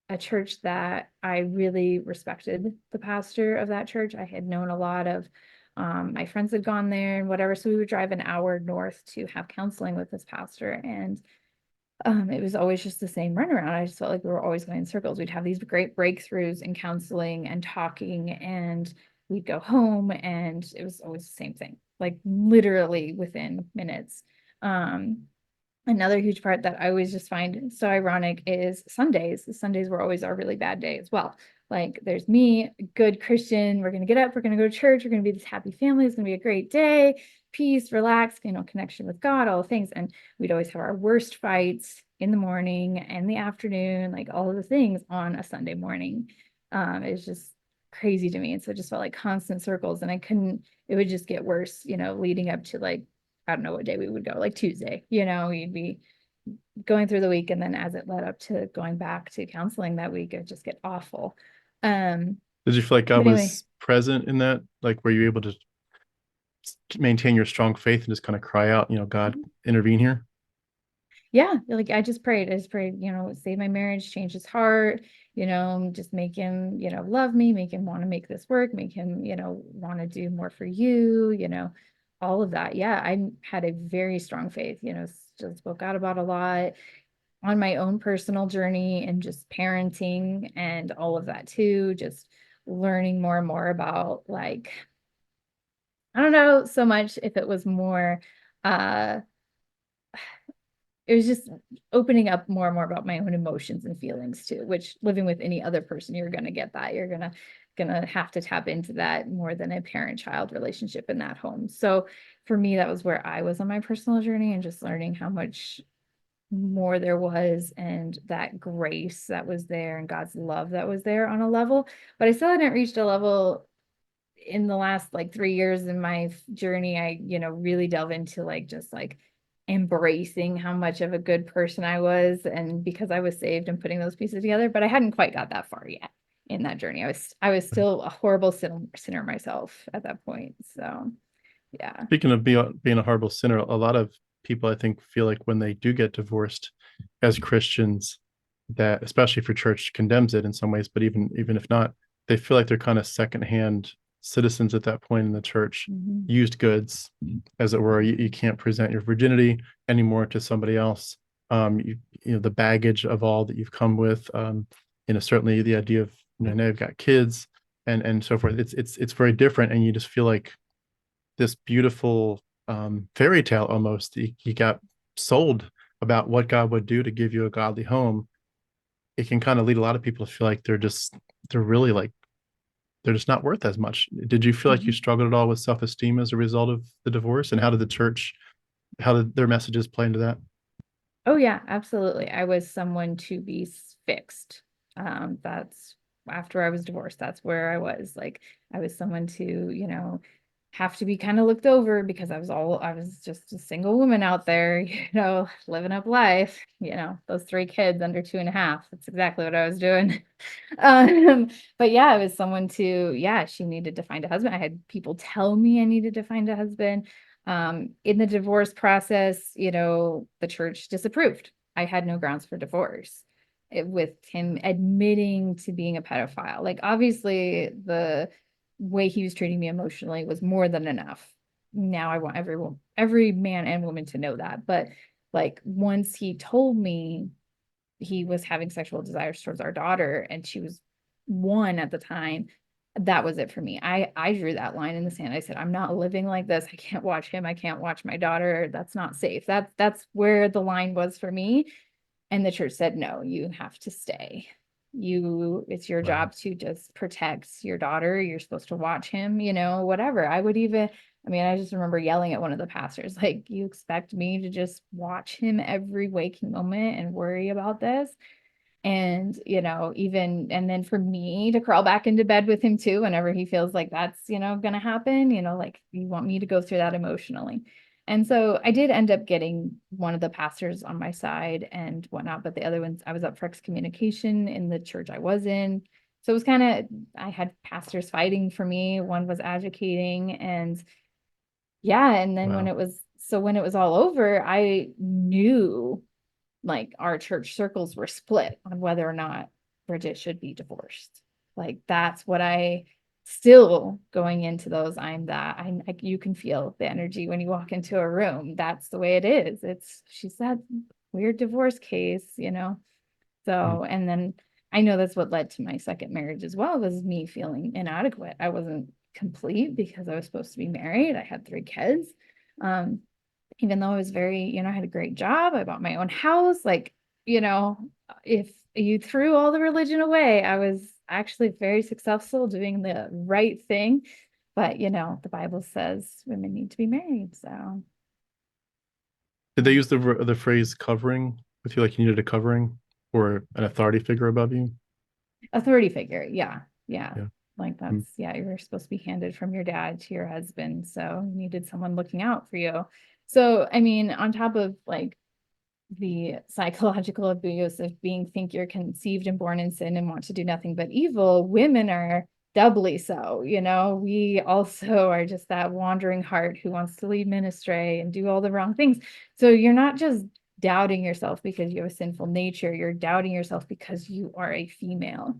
a church that I really respected the pastor of that church. I had known a lot of my friends had gone there and whatever. So we would drive an hour north to have counseling with this pastor. And it was always just the same runaround. I just felt like we were always going in circles. We'd have these great breakthroughs in counseling and talking, and we'd go home and it was always the same thing, like literally within minutes. Another huge part that I always just find so ironic is Sundays. Sundays were always our really bad day as well. Like there's me, good Christian, we're gonna get up, we're gonna go to church, we're gonna be this happy family, it's gonna be a great day, peace, relax, connection with God, all the things. And we'd always have our worst fights in the morning and the afternoon, like all of the things on a Sunday morning. It's just crazy to me. And so it just felt like constant circles, and it would just get worse, leading up to like, I don't know what day we would go, like Tuesday, we'd be going through the week. And then as it led up to going back to counseling that week, it would just get awful. Did you feel like God But anyway, was present in that? Like, were you able to maintain your strong faith and just kind of cry out, God, intervene here? yeah, like I just prayed, save my marriage, change his heart, just make him, love me, make him want to make this work, make him, want to do more for you, all of that. Yeah, I had a very strong faith, still spoke out about a lot on my own personal journey and just parenting and all of that too, just learning more and more about, like, I don't know so much if it was more, uh, it was just opening up more and more about my own emotions and feelings too, which living with any other person, you're going to get that. You're gonna have to tap into that more than a parent-child relationship in that home. So for me, that was where I was on my personal journey, and just learning how much more there was, and that grace that was there, and God's love that was there on a level. But I still hadn't reached a level in the last like 3 years in my journey. I, really delve into like just like embracing how much of a good person I was, and because I was saved and putting those pieces together, but I hadn't quite got that far yet in that journey. I was still a horrible sinner myself at that point. So yeah. Speaking of being a horrible sinner, a lot of people, I think, feel like when they do get divorced as Christians, that especially if your church condemns it in some ways, but even if not, they feel like they're kind of secondhand citizens at that point in the church, used goods, as it were. You can't present your virginity anymore to somebody else. The baggage of all that you've come with, certainly the idea of, now you've got kids and so forth. It's very different, and you just feel like this beautiful fairy tale almost. He got sold about what God would do to give you a godly home. It can kind of lead a lot of people to feel like they're really like, they're just not worth as much. Did you feel like you struggled at all with self-esteem as a result of the divorce? And how did their messages play into that? Oh yeah, absolutely. I was someone to be fixed. That's after I was divorced. That's where I was. Like, I was someone to, have to be kind of looked over, because I was just a single woman out there, living up life, those 3 kids under 2.5. That's exactly what I was doing. But yeah, I was someone to, yeah, she needed to find a husband. I had people tell me I needed to find a husband. In the divorce process, the church disapproved. I had no grounds for divorce, with him admitting to being a pedophile. Like, obviously, the way he was treating me emotionally was more than enough. Now I want every man and woman to know that. But like, once he told me he was having sexual desires towards our daughter, and she was 1 at the time, that was it for me. I drew that line in the sand. I said, I'm not living like this. I can't watch him. I can't watch my daughter. That's not safe. That's where the line was for me. And the church said, no, you have to stay. It's your job to just protect your daughter. You're supposed to watch him, whatever. I just remember yelling at one of the pastors, like, you expect me to just watch him every waking moment and worry about this? And, and then for me to crawl back into bed with him too, whenever he feels like that's, going to happen, like, you want me to go through that emotionally. And so I did end up getting one of the pastors on my side and whatnot, but the other ones, I was up for excommunication in the church I was in. So it was kind of, I had pastors fighting for me. One was advocating, and yeah. And then when it was all over, I knew, like, our church circles were split on whether or not Brigette should be divorced. Like, that's what I still going into those. You can feel the energy when you walk into a room. That's the way it is. She's that weird divorce case. So, and then I know that's what led to my second marriage as well, was me feeling inadequate. I wasn't complete because I was supposed to be married. I had 3 kids. Um, Even though I was very, I had a great job, I bought my own house. Like, if you threw all the religion away, I was actually very successful doing the right thing. But, the Bible says women need to be married. So Did they use the phrase covering with you, like you needed a covering or an authority figure above you? authority figure. Yeah. Yeah. Yeah. Like, Mm. you were supposed to be handed from your dad to your husband. So you needed someone looking out for you. So, on top of like the psychological abuse of think you're conceived and born in sin and want to do nothing but evil, women are doubly so. We also are just that wandering heart who wants to lead men astray and do all the wrong things. So you're not just doubting yourself because you have a sinful nature, you're doubting yourself because you are a female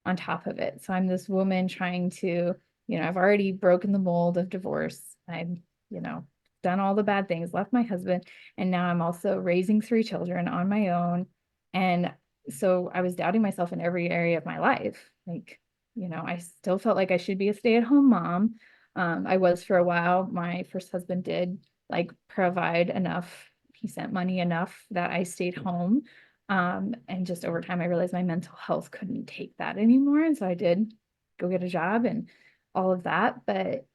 on top of it. So I'm this woman trying to, I've already broken the mold of divorce. I'm done all the bad things, left my husband, and now I'm also raising 3 children on my own. And so I was doubting myself in every area of my life. Like, I still felt like I should be a stay-at-home mom. I was for a while. My first husband did like provide enough. He sent money enough that I stayed home. And just over time, I realized my mental health couldn't take that anymore. And so I did go get a job and all of that. But,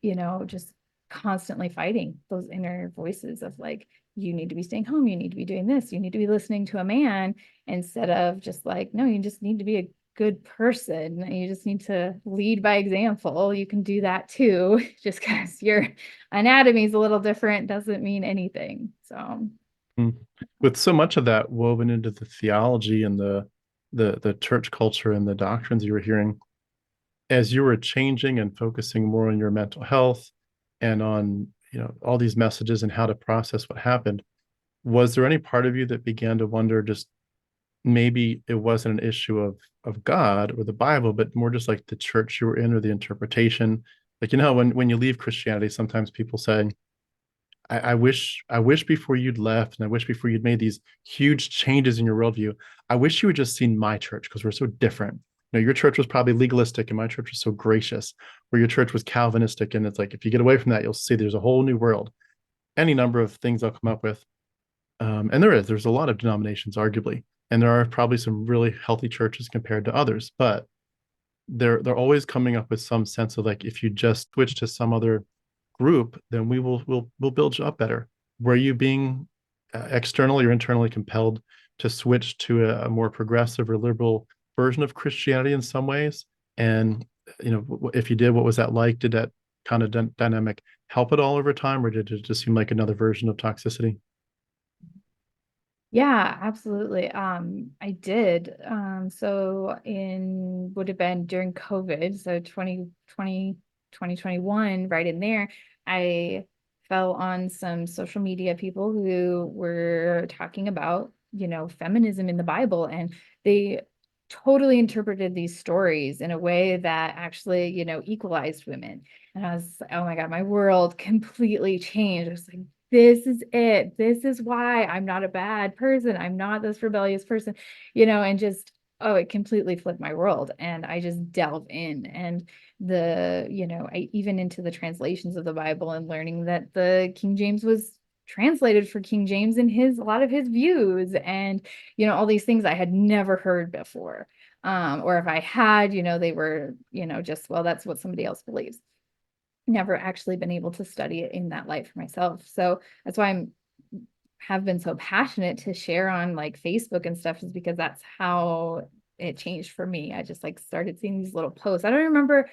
just constantly fighting those inner voices of like, you need to be staying home. You need to be doing this. You need to be listening to a man instead of just like, no, you just need to be a good person. You just need to lead by example. You can do that too. Just because your anatomy is a little different doesn't mean anything. So Mm. With so much of that woven into the theology and the church culture and the doctrines you were hearing, as you were changing and focusing more on your mental health and on all these messages and how to process what happened, was there any part of you that began to wonder, just maybe it wasn't an issue of God or the Bible, but more just like the church you were in or the interpretation? Like, when you leave Christianity, sometimes people say, I wish before you'd left, and I wish before you'd made these huge changes in your worldview, I wish you had just seen my church because we're so different. Your church was probably legalistic and my church was so gracious, where your church was Calvinistic. And it's like, if you get away from that, you'll see there's a whole new world. Any number of things I'll come up with. And there's a lot of denominations, arguably, and there are probably some really healthy churches compared to others, but they're always coming up with some sense of like, if you just switch to some other group, then we'll build you up better. Were you being externally or internally compelled to switch to a more progressive or liberal version of Christianity in some ways? And if you did, what was that like? Did that kind of dynamic help at all over time, or did it just seem like another version of toxicity? yeah, absolutely. I did. So would have been during COVID, so 2020, 2021, right in there, I fell on some social media people who were talking about, feminism in the Bible, and they totally interpreted these stories in a way that actually, equalized women. And I was, oh my God, my world completely changed. I was like, this is it. This is why I'm not a bad person. I'm not this rebellious person, and just, oh, it completely flipped my world. And I just delve in, and I even into the translations of the Bible and learning that the King James was translated for King James and a lot of his views, and all these things I had never heard before. Or if I had, they were, just, well, that's what somebody else believes. Never actually been able to study it in that light for myself. So that's why have been so passionate to share on like Facebook and stuff, is because that's how it changed for me. I just like started seeing these little posts. I don't remember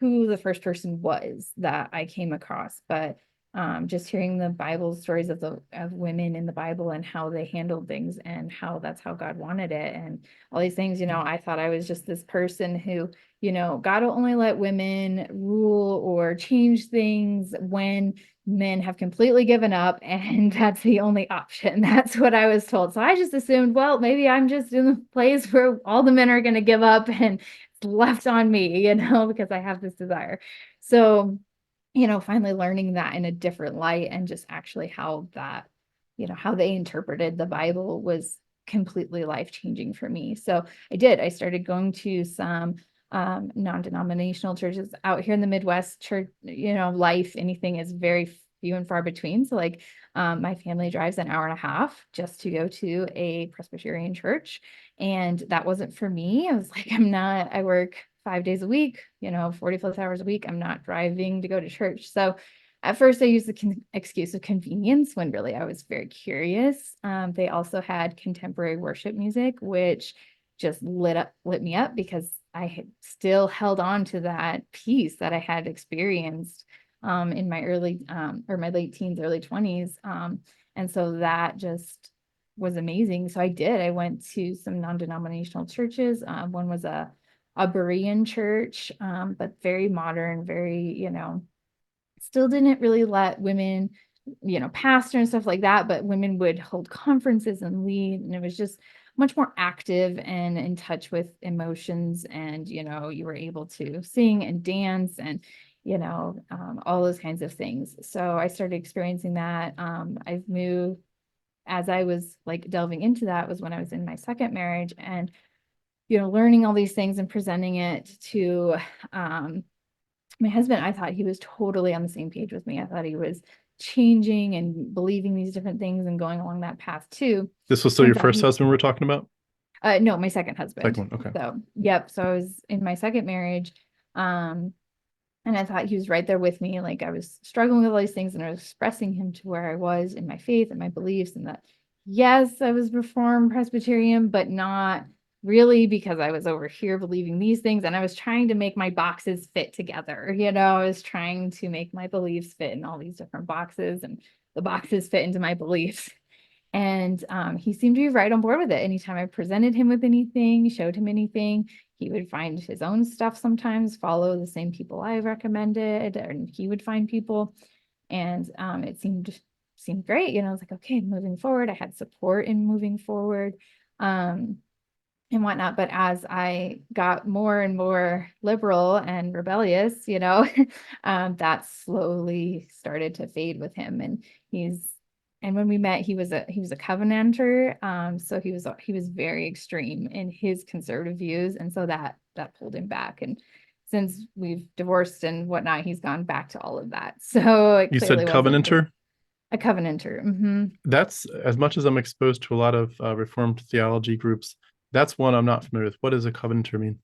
who the first person was that I came across, but just hearing the Bible stories of women in the Bible and how they handled things and how that's how God wanted it and all these things, I thought I was just this person who, God will only let women rule or change things when men have completely given up, and that's the only option. That's what I was told. So I just assumed, well, maybe I'm just in the place where all the men are going to give up and it's left on me, because I have this desire. So, finally learning that in a different light, and just actually how that, how they interpreted the Bible was completely life-changing for me. So I started going to some non-denominational churches out here in the Midwest. Church, life, anything is very few and far between. So like my family drives an hour and a half just to go to a Presbyterian church. And that wasn't for me. I was like, I work 5 days a week, 40 plus hours a week. I'm not driving to go to church. So at first I used the excuse of convenience, when really I was very curious. They also had contemporary worship music, which just lit me up, because I had still held on to that peace that I had experienced in my my late teens, early 20s. And so that just was amazing. So I went to some non-denominational churches. One was a Berean church, but very modern, very, still didn't really let women, pastor and stuff like that, but women would hold conferences and lead. And it was just much more active and in touch with emotions. And, you were able to sing and dance. And all those kinds of things. So I started experiencing that. I've moved as I was like delving into that was when I was in my second marriage, and learning all these things and presenting it to my husband. I thought he was totally on the same page with me. I thought he was changing and believing these different things and going along that path too. This was still your Turns out first husband we're talking about? No, my second husband. Second one, okay. So, yep. So I was in my second marriage. And I thought he was right there with me. Like I was struggling with all these things, and I was expressing him to where I was in my faith and my beliefs, and that, yes, I was Reformed Presbyterian, but not really, because I was over here believing these things, and I was trying to make my boxes fit together. I was trying to make my beliefs fit in all these different boxes, and the boxes fit into my beliefs. And he seemed to be right on board with it. Anytime I presented him with anything, showed him anything, he would find his own stuff sometimes, follow the same people I recommended, and he would find people. And it seemed great. I was like, okay, moving forward. I had support in moving forward and whatnot. But as I got more and more liberal and rebellious, that slowly started to fade with him. And when we met, he was a covenanter. So he was very extreme in his conservative views. And so that pulled him back. And since we've divorced and whatnot, he's gone back to all of that. So it You clearly said wasn't covenanter? a covenanter. Mm-hmm. That's, as much as I'm exposed to a lot of Reformed theology groups, that's one I'm not familiar with. What does a covenanter mean?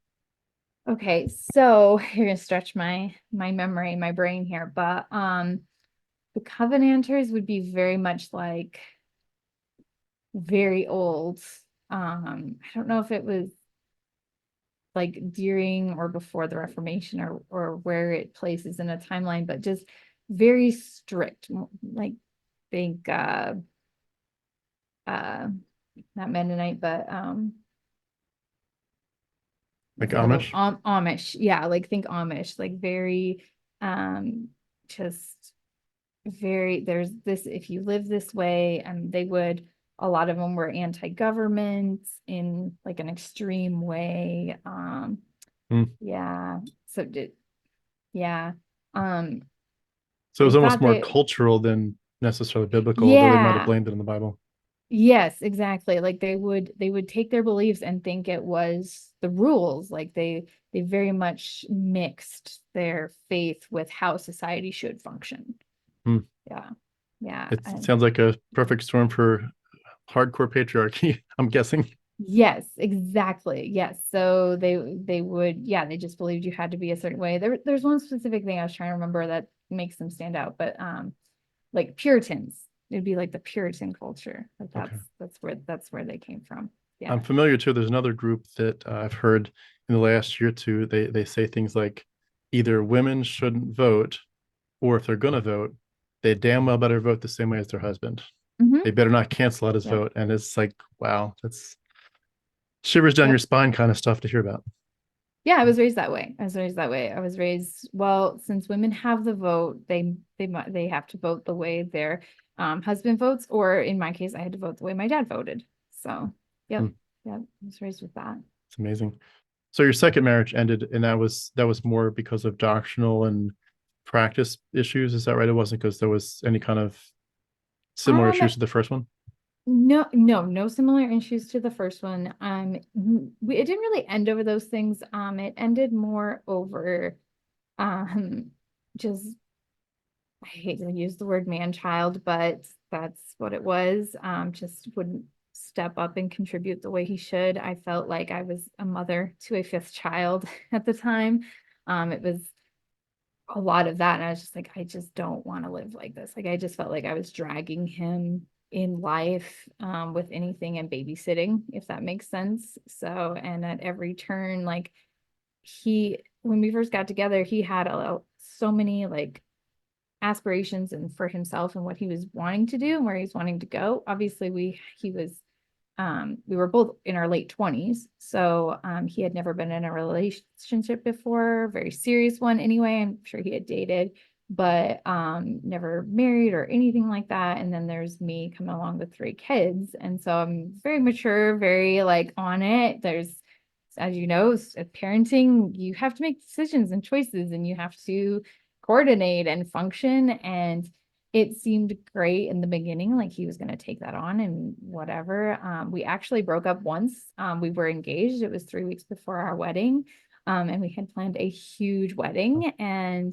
Okay, so you're gonna stretch my memory, my brain here, but the covenanters would be very much like very old. I don't know if it was like during or before the Reformation, or where it places in a timeline, but just very strict, like think not Mennonite, but Like what's the other one? Amish? Amish. Yeah, like think Amish, like very just very, there's this, if you live this way, and a lot of them were anti-government in like an extreme way. Hmm. Yeah. So yeah. Um, So it was I almost thought more that, cultural than necessarily biblical, though they might have yeah, blamed it on the Bible. yes, exactly. Like they would take their beliefs and think it was the rules. Like they very much mixed their faith with how society should function. Hmm. Yeah. Yeah. It And sounds like a perfect storm for hardcore patriarchy, I'm guessing. yes, exactly. Yes. So they would, yeah, they just believed you had to be a certain way. There's one specific thing I was trying to remember that makes them stand out, but like Puritans, it'd be like the Puritan culture. Like Okay. that's where they came from. Yeah. I'm familiar too. There's another group that I've heard in the last year or two. They say things like either women shouldn't vote, or if they're going to vote, they damn well better vote the same way as their husband. Hmm. They better not cancel out his Yep. vote. And it's like, wow, that's shivers down your Yep. spine kind of stuff to hear about. Yeah, I was raised that way. I was raised that way. I was raised, well, since women have the vote, they have to vote the way their husband votes, or in my case, I had to vote the way my dad voted. So, yep, Hmm. yep, I was raised with that. It's amazing. So your second marriage ended, and that was more because of doctrinal and practice issues. Is that right? It wasn't because there was any kind of similar Um, issues to the first one? no similar issues to the first one. It didn't really end over those things. It ended more over um just, I hate to use the word man child, but that's what it was. Just wouldn't step up and contribute the way he should. I felt like I was a mother to a fifth child at the time. It was a lot of that. And I was just like, I just don't want to live like this. Like, I just felt like I was dragging him in life with anything and babysitting, if that makes sense. So, and at every turn, like when we first got together, he had so many like aspirations and for himself and what he was wanting to do and where he's wanting to go. Obviously, we were both in our late 20s. So he had never been in a relationship before, very serious one anyway. I'm sure he had dated, but never married or anything like that. And then there's me coming along with 3 kids. And so I'm very mature, very like on it. There's, as you know, parenting, you have to make decisions and choices, and you have to coordinate and function. And it seemed great in the beginning, like he was going to take that on and whatever. We actually broke up once. We were engaged. It was 3 weeks before our wedding. And we had planned a huge wedding, and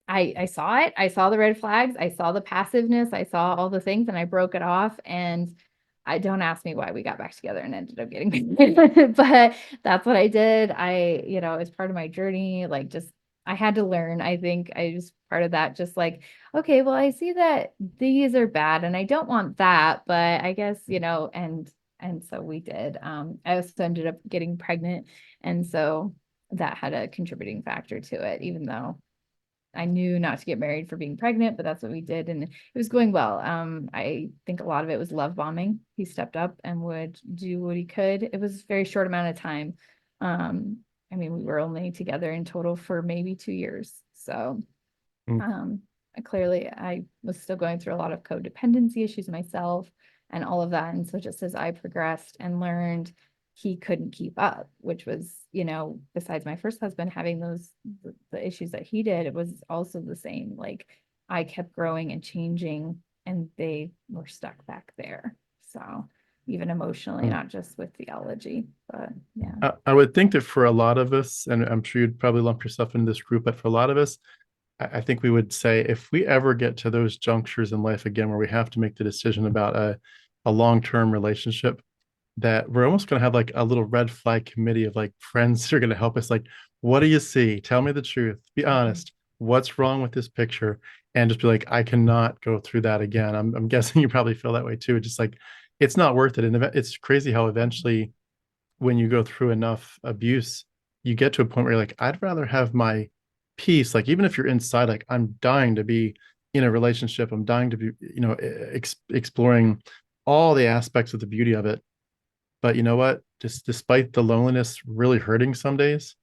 I saw it. I saw the red flags. I saw the passiveness. I saw all the things, and I broke it off. And I don't ask me why we got back together and ended up getting married, but that's what I did. It's part of my journey. Like, just, I had to learn. I think I was part of that. Just like, okay, well, I see that these are bad and I don't want that, but I guess, and so we did. I also ended up getting pregnant. And so that had a contributing factor to it, even though I knew not to get married for being pregnant, but that's what we did. And it was going well. I think a lot of it was love bombing. He stepped up and would do what he could. It was a very short amount of time. We were only together in total for maybe 2 years. So clearly I was still going through a lot of codependency issues myself and all of that. And so just as I progressed and learned, he couldn't keep up, which was, besides my first husband having the issues that he did, it was also the same. Like, I kept growing and changing, and they were stuck back there. So even emotionally, not just with theology, but yeah. I would think that for a lot of us, and I'm sure you'd probably lump yourself into this group, but for a lot of us, I think we would say if we ever get to those junctures in life again where we have to make the decision about a long-term relationship, that we're almost going to have like a little red flag committee of like friends who are going to help us. Like, what do you see? Tell me the truth. Be honest. What's wrong with this picture? And just be like, I cannot go through that again. I'm guessing you probably feel that way too. Just like, it's not worth it. And it's crazy how eventually when you go through enough abuse, you get to a point where you're like, I'd rather have my peace. Like, even if you're inside, like, I'm dying to be in a relationship. I'm dying to be, exploring all the aspects of the beauty of it. But you know what? Just despite the loneliness really hurting some days,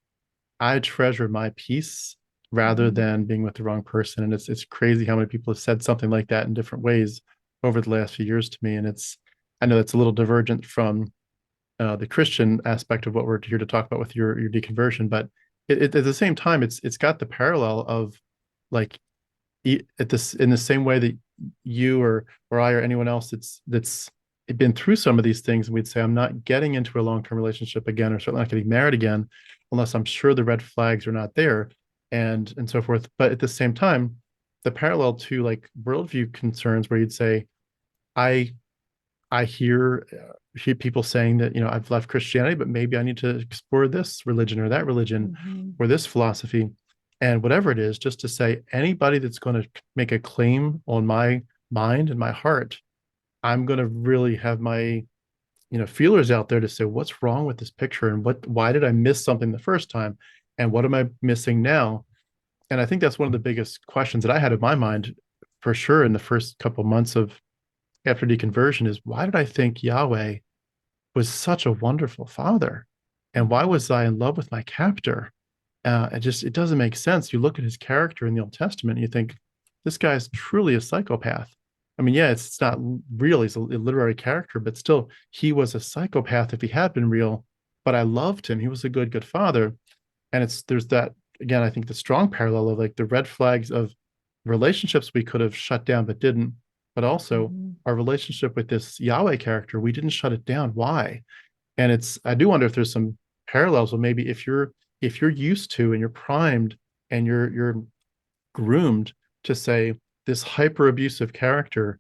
I treasure my peace rather than being with the wrong person. And it's crazy how many people have said something like that in different ways over the last few years to me. And I know it's a little divergent from the Christian aspect of what we're here to talk about with your deconversion, but at the same time, it's got the parallel of like in the same way that you or I or anyone else that's been through some of these things, and we'd say, I'm not getting into a long-term relationship again, or certainly not getting married again, unless I'm sure the red flags are not there, and so forth. But at the same time, the parallel to like worldview concerns, where you'd say, I hear people saying that, I've left Christianity, but maybe I need to explore this religion or that religion or this philosophy, and whatever it is, just to say anybody that's going to make a claim on my mind and my heart, I'm going to really have my, feelers out there to say, what's wrong with this picture, and why did I miss something the first time, and what am I missing now? And I think that's one of the biggest questions that I had in my mind, for sure, in the first couple months of after deconversion, is why did I think Yahweh was such a wonderful father, and why was I in love with my captor? It doesn't make sense. You look at his character in the Old Testament, and you think this guy's truly a psychopath. I mean, yeah, it's not real. He's a literary character, but still, he was a psychopath if he had been real. But I loved him. He was a good father. And there's that, again, I think the strong parallel of like the red flags of relationships we could have shut down but didn't, but also our relationship with this Yahweh character, we didn't shut it down. Why? And I do wonder if there's some parallels. Well, maybe if you're used to and you're primed and you're groomed to say this hyper abusive character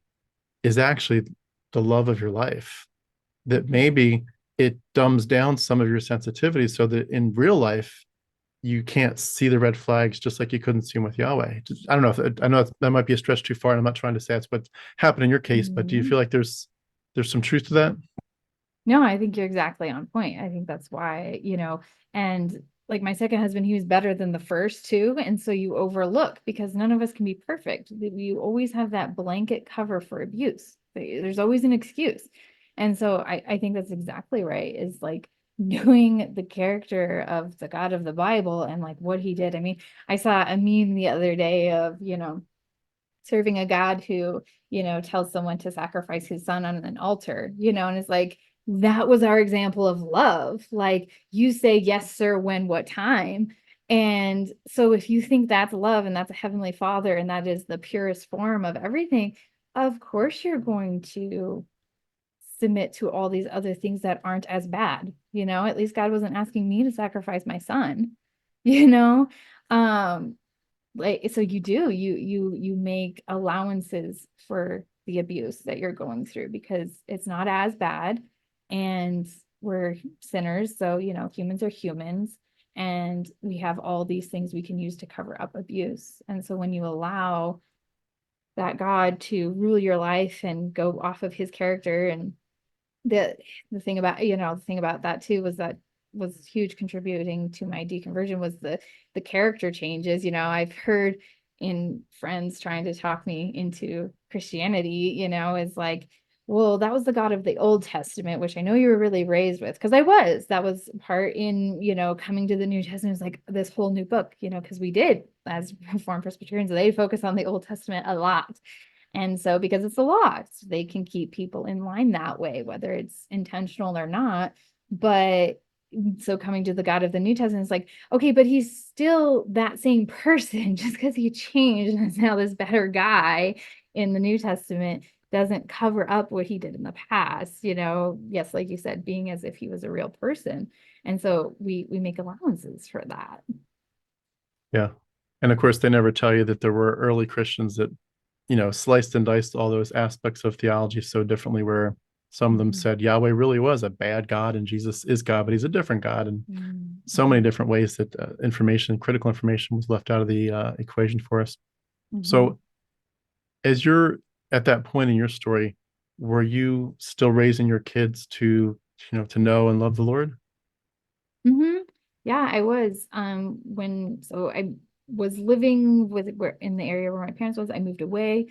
is actually the love of your life, that maybe it dumbs down some of your sensitivity so that in real life you can't see the red flags just like you couldn't see them with Yahweh. I don't know I know that might be a stretch too far, and I'm not trying to say that's what happened in your case, but do you feel like there's some truth to that? No, I think you're exactly on point. I think that's why, and like my second husband, he was better than the first too. And so you overlook, because none of us can be perfect. You always have that blanket cover for abuse. There's always an excuse. And so I think that's exactly right, is like knowing the character of the God of the Bible and like what he did. I mean, I saw a meme the other day of, serving a God who, tells someone to sacrifice his son on an altar, and it's like, that was our example of love. Like, you say, yes, sir, when, what time. And so if you think that's love and that's a heavenly father and that is the purest form of everything, of course you're going to submit to all these other things that aren't as bad. At least God wasn't asking me to sacrifice my son, you know? Like, so you make allowances for the abuse that you're going through because it's not as bad, and we're sinners. So, humans are humans, and we have all these things we can use to cover up abuse. And so when you allow that God to rule your life and go off of his character, and the thing about that too was that was huge contributing to my deconversion was the character changes. I've heard in friends trying to talk me into Christianity, is like, well, that was the God of the Old Testament, which I know you were really raised with, because that was part in, coming to the New Testament. Is like this whole new book, because we did, as Reformed Presbyterians, they focus on the Old Testament a lot. And so, because it's a law, they can keep people in line that way, whether it's intentional or not. But so coming to the God of the New Testament is like, okay, but he's still that same person. Just because he changed and is now this better guy in the New Testament doesn't cover up what he did in the past. Yes, like you said, being as if he was a real person. And so we make allowances for that. Yeah. And of course, they never tell you that there were early Christians that, sliced and diced all those aspects of theology so differently, where some of them said Yahweh really was a bad God and Jesus is God, but he's a different God. And so many different ways that critical information was left out of the equation for us. So as you're at that point in your story, were you still raising your kids to know and love the Lord? Yeah, I was. I was living in the area where my parents was. I moved away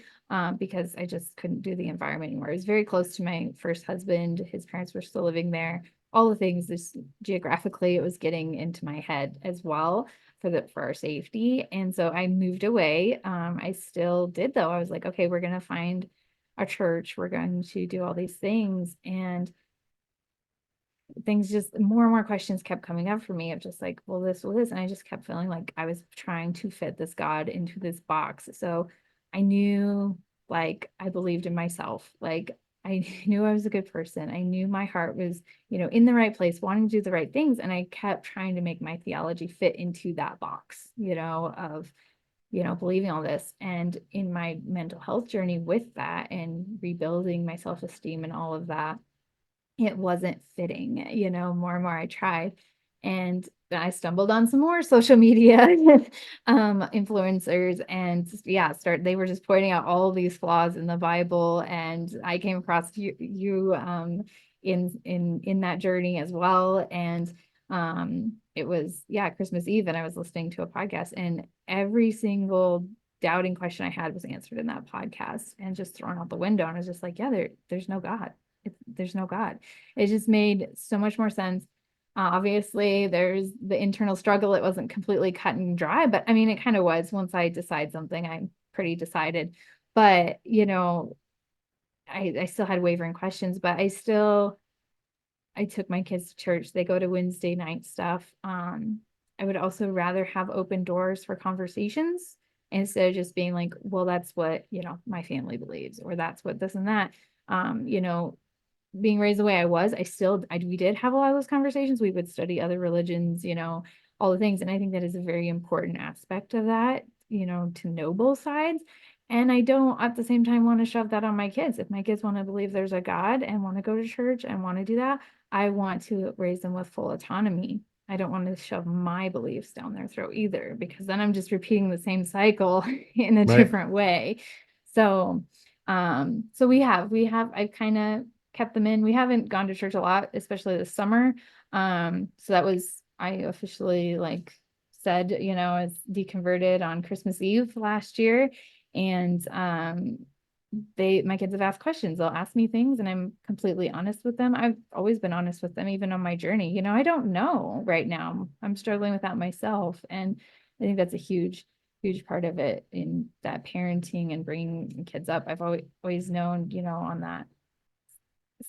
because I just couldn't do the environment anymore. I was very close to my first husband. His parents were still living there. All the things, just geographically, it was getting into my head as well for our safety. And so I moved away. I still did though. I was like, okay, we're gonna find a church. We're going to do all these things. And things, just more and more questions kept coming up for me of just like, well, this, well, this. And I just kept feeling like I was trying to fit this God into this box. So I knew, like, I believed in myself. Like, I knew I was a good person. I knew my heart was, in the right place, wanting to do the right things. And I kept trying to make my theology fit into that box, of, believing all this. And in my mental health journey with that and rebuilding my self-esteem and all of that, it wasn't fitting, more and more I tried. And I stumbled on some more social media influencers, and yeah, they were just pointing out all these flaws in the Bible. And I came across you in that journey as well. And it was, yeah, Christmas Eve, and I was listening to a podcast, and every single doubting question I had was answered in that podcast and just thrown out the window. And I was just like, yeah, there's no God. There's no God. It just made so much more sense. Obviously, there's the internal struggle. It wasn't completely cut and dry, but I mean, it kind of was. Once I decide something, I'm pretty decided. But, I still had wavering questions, but I took my kids to church. They go to Wednesday night stuff. I would also rather have open doors for conversations instead of just being like, well, that's what, my family believes, or that's what this and that. Being raised the way I was, we did have a lot of those conversations. We would study other religions, all the things. And I think that is a very important aspect of that, to know both sides. And I don't at the same time want to shove that on my kids. If my kids want to believe there's a God and want to go to church and want to do that, I want to raise them with full autonomy. I don't want to shove my beliefs down their throat either, because then I'm just repeating the same cycle in a Right. different way. So, I've kind of kept them in. We haven't gone to church a lot, especially this summer. So that was, I officially said, as deconverted on Christmas Eve last year. And my kids have asked questions. They'll ask me things and I'm completely honest with them. I've always been honest with them, even on my journey. I don't know right now. I'm struggling with that myself. And I think that's a huge part of it in that parenting and bringing kids up. I've always known, on that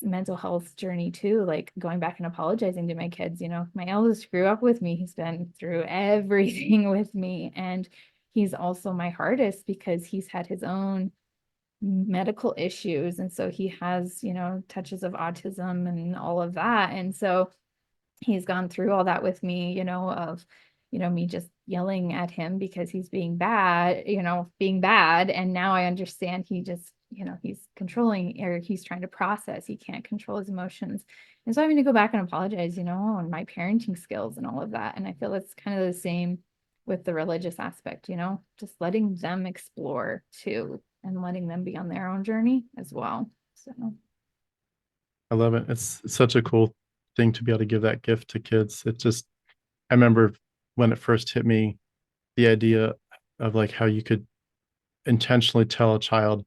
mental health journey too, like going back and apologizing to my kids. My eldest grew up with me. He's been through everything with me. And he's also my hardest because he's had his own medical issues. And so he has, touches of autism and all of that. And so he's gone through all that with me, of, me just yelling at him because he's being bad. And now I understand he just, he's controlling, or he's trying to process. He can't control his emotions. And so I'm going to go back and apologize, on my parenting skills and all of that. And I feel it's kind of the same with the religious aspect, just letting them explore too, and letting them be on their own journey as well. So I love it. It's such a cool thing to be able to give that gift to kids. It just, I remember when it first hit me, the idea of like how you could intentionally tell a child,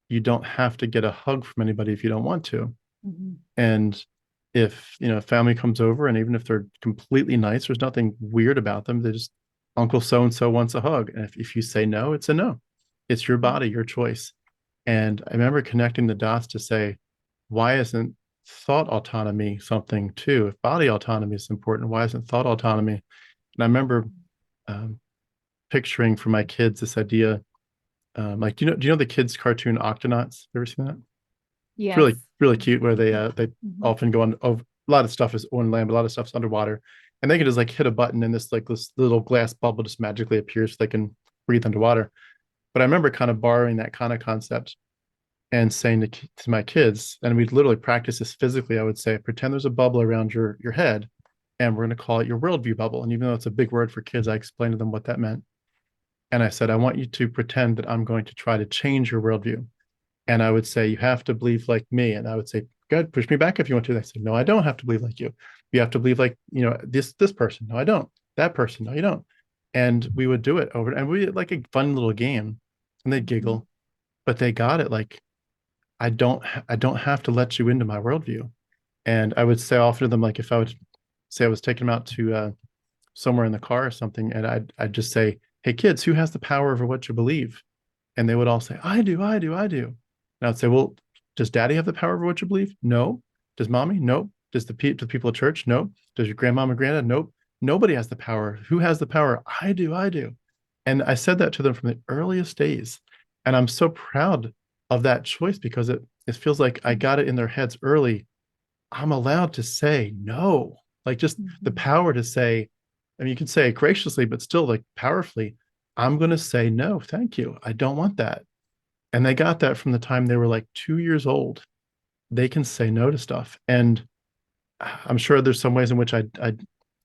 you don't have to get a hug from anybody if you don't want to. mhm. And if, family comes over and even if they're completely nice, there's nothing weird about them. They just, Uncle so-and-so wants a hug. And if you say no, it's a no. It's your body, your choice. And I remember connecting the dots to say, why isn't thought autonomy something too? If body autonomy is important, why isn't thought autonomy? And I remember um, picturing for my kids this idea, like do you know the kids cartoon Octonauts? You ever seen that? It's Yes. really really cute where they Mhm. often go on. Oh, a lot of stuff is on land, but a lot of stuff's underwater, and they can just like hit a button and this little glass bubble just magically appears so they can breathe underwater. But I remember kind of borrowing that kind of concept and saying to my kids, and we'd literally practice this physically. I would say, pretend there's a bubble around your head, and we're going to call it your worldview bubble. And even though it's a big word for kids, I explained to them what that meant. And I said, I want you to pretend that I'm going to try to change your worldview. And I would say, you have to believe like me. And I would say, good, push me back if you want to. They said, no, I don't have to believe like you. You have to believe like, this person. No, I don't. That person. No, you don't. And we would do it over, and we like a fun little game, and they'd giggle, but they got it. Like, I don't have to let you into my worldview. And I would say often to them, like if I would say I was taking them out to somewhere in the car or something, and I'd just say, hey kids, who has the power over what you believe? And they would all say, I do, I do, I do. And I'd say, well, does daddy have the power over what you believe? No. Does mommy? Nope. Does the people at church? Nope. Does your grandmom and granddad? Nope. Nobody has the power. Who has the power? I do, I do. And I said that to them from the earliest days. And I'm so proud of that choice because it feels like I got it in their heads early. I'm allowed to say no. Like just the Mhm. power to say, I mean, you can say it graciously, but still like powerfully, I'm going to say no, thank you. I don't want that. And they got that from the time they were like 2 years old. They can say no to stuff. And I'm sure there's some ways in which I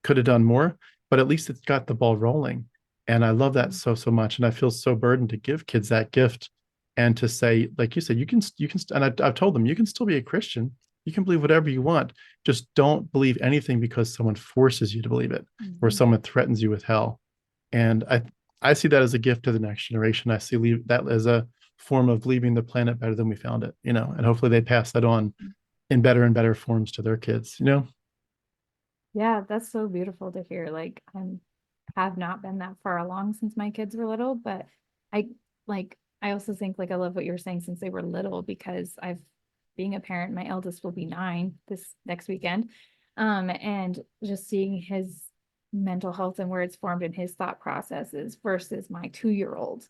could have done more, but at least it's got the ball rolling. And I love that so much. And I feel so burdened to give kids that gift and to say, like you said, you can, and I've told them, you can still be a Christian. You can believe whatever you want. Just don't believe anything because someone forces you to believe it or Mhm. someone threatens you with hell. And I see that as a gift to the next generation. I see that as a form of leaving the planet better than we found it, and hopefully they pass that on in better and better forms to their kids. Yeah, that's so beautiful to hear. Like, have not been that far along since my kids were little, but I I also think like I love what you were saying since they were little because I've being a parent, my eldest will be 9 this next weekend. And just seeing his mental health and where it's formed in his thought processes versus my 2-year-old.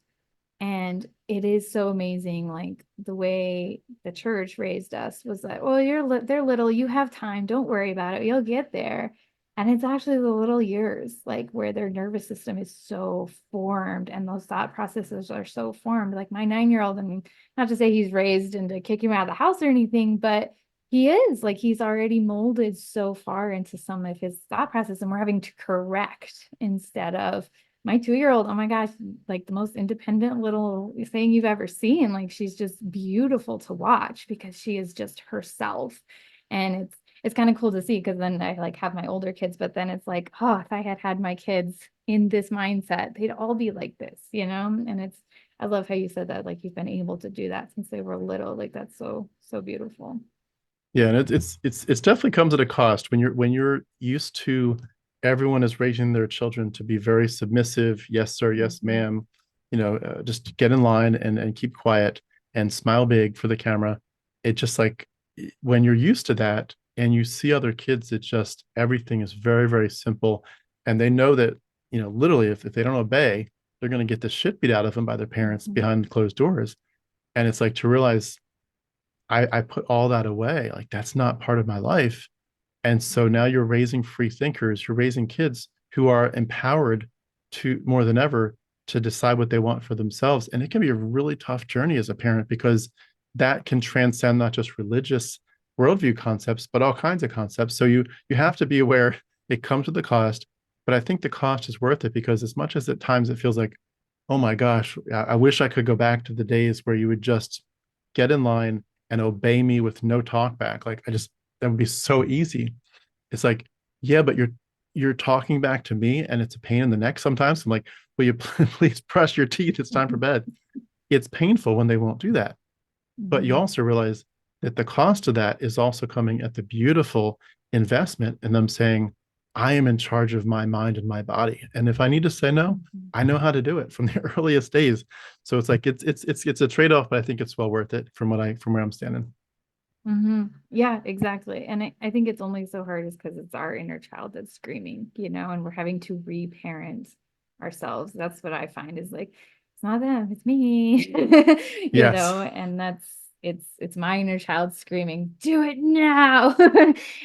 And it is so amazing, like the way the church raised us was like, well, they're little, you have time, don't worry about it, you'll get there. And it's actually the little years, like where their nervous system is so formed and those thought processes are so formed. Like my 9-year-old, I mean, not to say he's raised into kick him out of the house or anything, but he is like he's already molded so far into some of his thought process, and we're having to correct instead of my 2-year-old, oh my gosh, like the most independent little thing you've ever seen. Like she's just beautiful to watch because she is just herself. And it's kind of cool to see because then I like have my older kids, but then it's like, oh, if I had had my kids in this mindset, they'd all be like this, And I love how you said that, like you've been able to do that since they were little. Like that's so, so beautiful. Yeah, and it's definitely comes at a cost when you're used to everyone is raising their children to be very submissive, yes sir, yes Mhm. ma'am, just get in line and keep quiet and smile big for the camera. It just like when you're used to that and you see other kids, it just everything is very, very simple. And they know that, literally if they don't obey, they're going to get the shit beat out of them by their parents Mhm. behind closed doors. And it's like to realize I put all that away. Like that's not part of my life. And so now you're raising free thinkers, you're raising kids who are empowered to more than ever to decide what they want for themselves. And it can be a really tough journey as a parent because that can transcend not just religious worldview concepts, but all kinds of concepts. So you have to be aware it comes with the cost, but I think the cost is worth it because as much as at times it feels like, oh my gosh, I wish I could go back to the days where you would just get in line and obey me with no talk back. Like that would be so easy. It's like, yeah, but you're talking back to me and it's a pain in the neck sometimes. I'm like, will you please brush your teeth? It's time for bed. It's painful when they won't do that. But you Mhm. also realize that the cost of that is also coming at the beautiful investment in them saying, I am in charge of my mind and my body. And if I need to say no, Mhm. I know how to do it from the earliest days. So it's like it's a trade-off, but I think it's well worth it from where I'm standing. Yeah, exactly. And I think it's only so hard is because it's our inner child that's screaming, and we're having to reparent ourselves. That's what I find is like, it's not them, it's me, Yes. and it's my inner child screaming, do it now.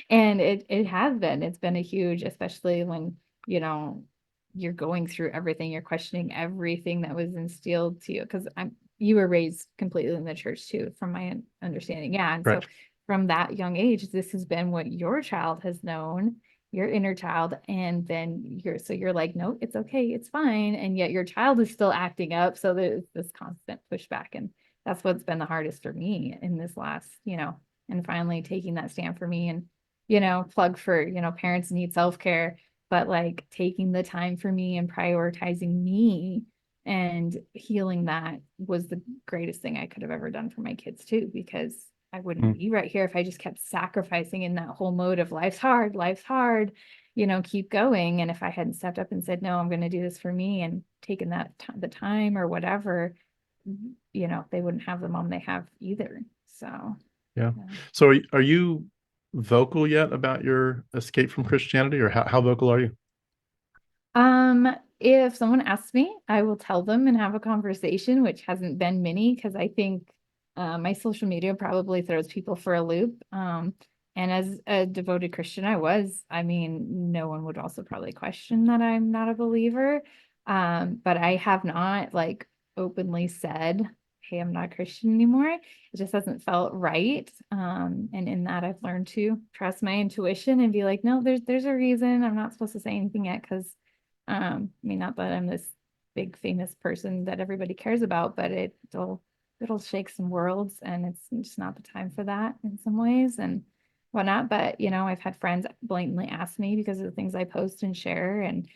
And it has been. It's been a huge, especially when, you know, you're going through everything, you're questioning everything that was instilled to you. Because you were raised completely in the church too, from my understanding. Yeah. And so Right. from that young age, this has been what your child has known, your inner child. And then you're like, no, it's okay, it's fine. And yet your child is still acting up. So there's this constant pushback. And that's what's been the hardest for me in this last, and finally taking that stand for me and, plug for, parents need self-care, but like taking the time for me and prioritizing me and healing that was the greatest thing I could have ever done for my kids too, because I wouldn't Mm. be right here if I just kept sacrificing in that whole mode of life's hard, keep going. And if I hadn't stepped up and said, no, I'm going to do this for me and taken the time or whatever, they wouldn't have the mom they have either. So, Yeah. yeah. So are you vocal yet about your escape from Christianity, or how vocal are you? If someone asks me, I will tell them and have a conversation, which hasn't been many because I think my social media probably throws people for a loop. And as a devoted Christian, I mean, no one would also probably question that I'm not a believer. But I have not like openly said, hey, I'm not a Christian anymore. It just hasn't felt right. And in that I've learned to trust my intuition and be like, no, there's a reason I'm not supposed to say anything yet because I mean, not that I'm this big famous person that everybody cares about, but it'll shake some worlds and it's just not the time for that in some ways and whatnot. But I've had friends blatantly ask me because of the things I post and share and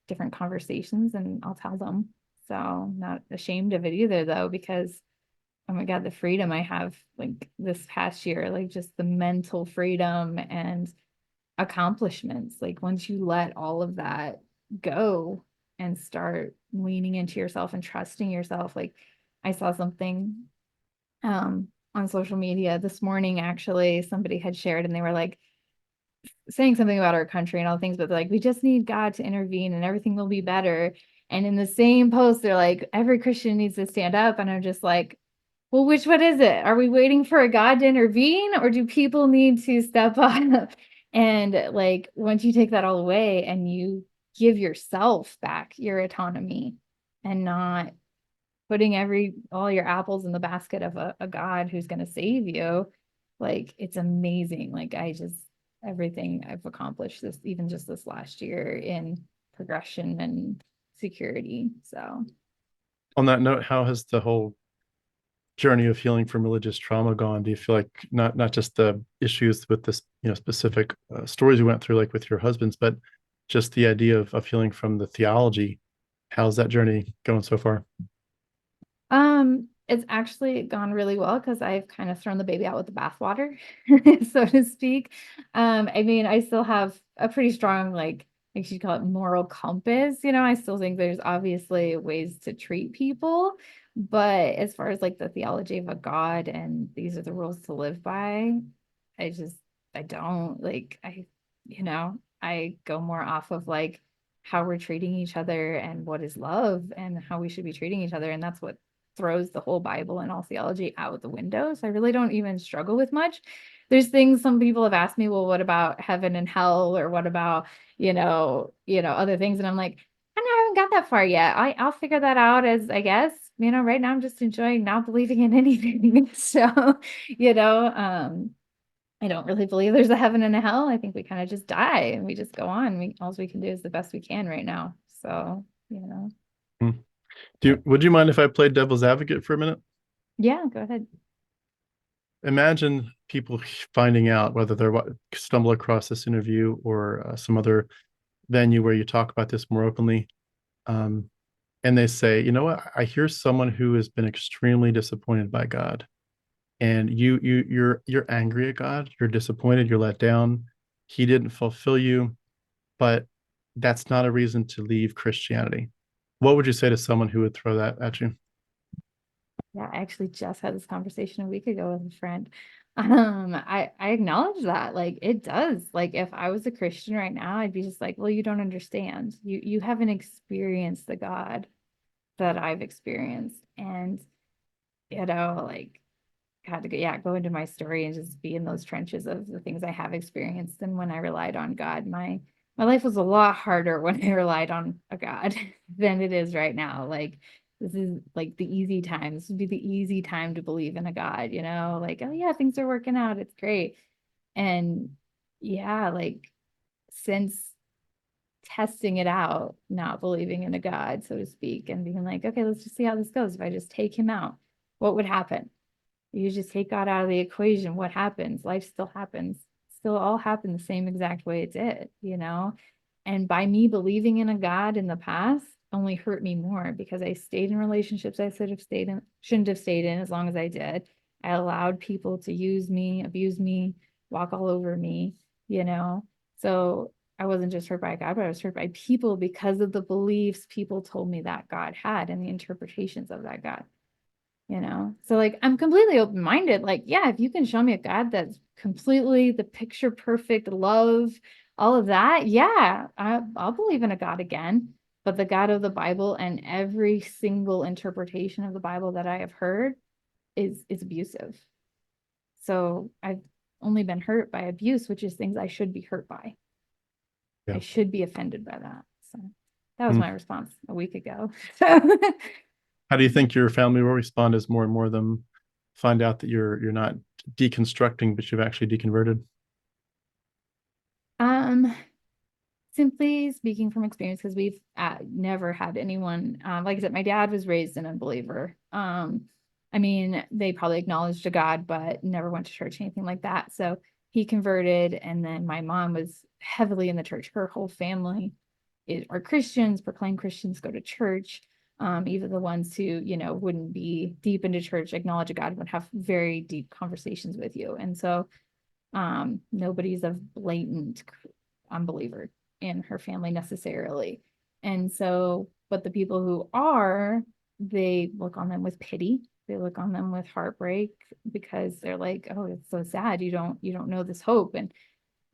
different conversations, and I'll tell them. So I'm not ashamed of it either though, because oh my God, the freedom I have like this past year, like just the mental freedom and accomplishments. Like once you let all of that go and start leaning into yourself and trusting yourself. Like I saw something on social media this morning, actually, somebody had shared and they were like saying something about our country and all things, but they're like, we just need God to intervene and everything will be better. And in the same post, they're like, every Christian needs to stand up. And I'm just like, well, which one is it? Are we waiting for a God to intervene or do people need to step up? And like, once you take that all away and you give yourself back your autonomy and not putting all your apples in the basket of a God who's going to save you, like, it's amazing. Like, everything I've accomplished even just this last year in progression and security. So, On that note, how has the whole journey of healing from religious trauma gone? Do you feel like not just the issues with this, specific stories you went through, like with your husbands, but just the idea of healing from the theology? How's that journey going so far? it's actually gone really well because I've kind of thrown the baby out with the bathwater, so to speak. I mean, I still have a pretty strong like like she'd call it moral compass. I still think there's obviously ways to treat people, but as far as like the theology of a God and these are the rules to live by, I just I don't like I go more off of like how we're treating each other and what is love and how we should be treating each other. And that's what throws the whole Bible and all theology out the window. So I really don't even struggle with much. There's things some people have asked me, well, what about heaven and hell? Or what about, other things? And I'm like, I haven't got that far yet. I'll figure that out as I guess, right now I'm just enjoying not believing in anything. So, I don't really believe there's a heaven and a hell. I think we kind of just die and we just go on. All we can do is the best we can right now. So, Hmm. Would you mind if I played devil's advocate for a minute? yeah, go ahead. Imagine people finding out whether they're stumble across this interview or some other venue where you talk about this more openly. And they say, you know what, I hear someone who has been extremely disappointed by God. And you're angry at God, you're disappointed, you're let down. He didn't fulfill you, but that's not a reason to leave Christianity. What would you say to someone who would throw that at you? Yeah, I actually just had this conversation a week ago with a friend. I acknowledge that. Like it does. Like if I was a Christian right now, I'd be just like, well, you don't understand. You haven't experienced the God that I've experienced. And like had to go into my story and just be in those trenches of the things I have experienced. And when I relied on God, my life was a lot harder when I relied on a God than it is right now. Like this is like the easy time. This would be the easy time to believe in a God, like, oh yeah, things are working out. It's great. And yeah, like since testing it out, not believing in a God, so to speak, and being like, okay, let's just see how this goes. If I just take him out, what would happen? You just take God out of the equation. What happens? Life still happens. Still all happened the same exact way it did. And by me believing in a God in the past only hurt me more because I stayed in relationships I shouldn't have stayed in as long as I did. I allowed people to use me, abuse me, walk all over me. So I wasn't just hurt by God, but I was hurt by people because of the beliefs people told me that God had and the interpretations of that God. So like I'm completely open-minded. Like, yeah, if you can show me a God that's completely the picture perfect love, all of that, yeah, I'll believe in a God again. But the God of the Bible and every single interpretation of the Bible that I have heard is abusive. So I've only been hurt by abuse, which is things I should be hurt by. Yeah. I should be offended by that. So that was Hmm. my response a week ago. So How do you think your family will respond as more and more of them find out that you're not deconstructing, but you've actually deconverted? um simply speaking from experience, because we've never had anyone, like I said, my dad was raised an unbeliever. I mean, they probably acknowledged a God, but never went to church, anything like that. So he converted, and then my mom was heavily in the church. Her whole family are Christians, proclaimed Christians, go to church. Even the ones who, wouldn't be deep into church, acknowledge a God, would have very deep conversations with you. And so nobody's a blatant unbeliever in her family necessarily. And so, but the people who are, they look on them with pity. They look on them with heartbreak because they're like, oh, it's so sad. You don't know this hope. And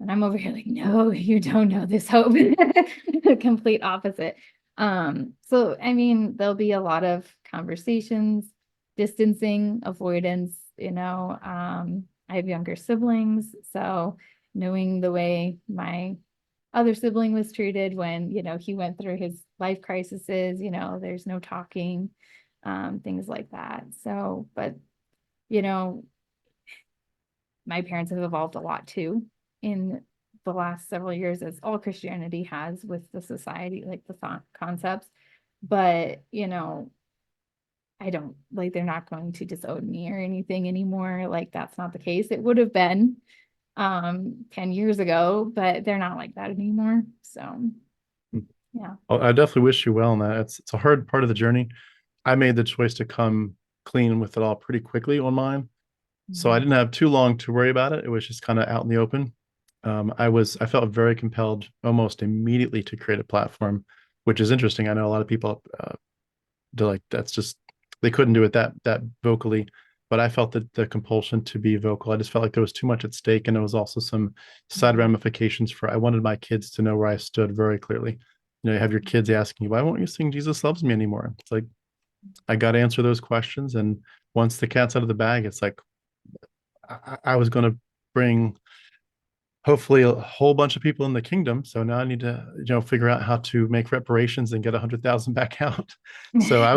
I'm over here like, no, you don't know this hope. The complete opposite. So I mean, there'll be a lot of conversations, distancing, avoidance. I have younger siblings, so knowing the way my other sibling was treated when, he went through his life crises, there's no talking, things like that. So, but, you know, my parents have evolved a lot too in the last several years, as all Christianity has with the society, like the thought concepts. But, I don't like they're not going to disown me or anything anymore. Like that's not the case. It would have been 10 years ago, but they're not like that anymore. So yeah. I definitely wish you well in that. It's a hard part of the journey. I made the choice to come clean with it all pretty quickly on mine. So I Mhm. didn't have too long to worry about it. It was just kind of out in the open. I felt very compelled almost immediately to create a platform, which is interesting. I know a lot of people they're like, that's just, they couldn't do it that vocally, but I felt that the compulsion to be vocal. I just felt like there was too much at stake, and there was also some side Mhm. ramifications for, I wanted my kids to know where I stood very clearly. You have your kids asking you, why won't you sing Jesus Loves Me anymore? It's like, I got to answer those questions. And once the cat's out of the bag, it's like, I was going to bring hopefully a whole bunch of people in the kingdom. So now I need to, figure out how to make reparations and get 100,000 back out. So I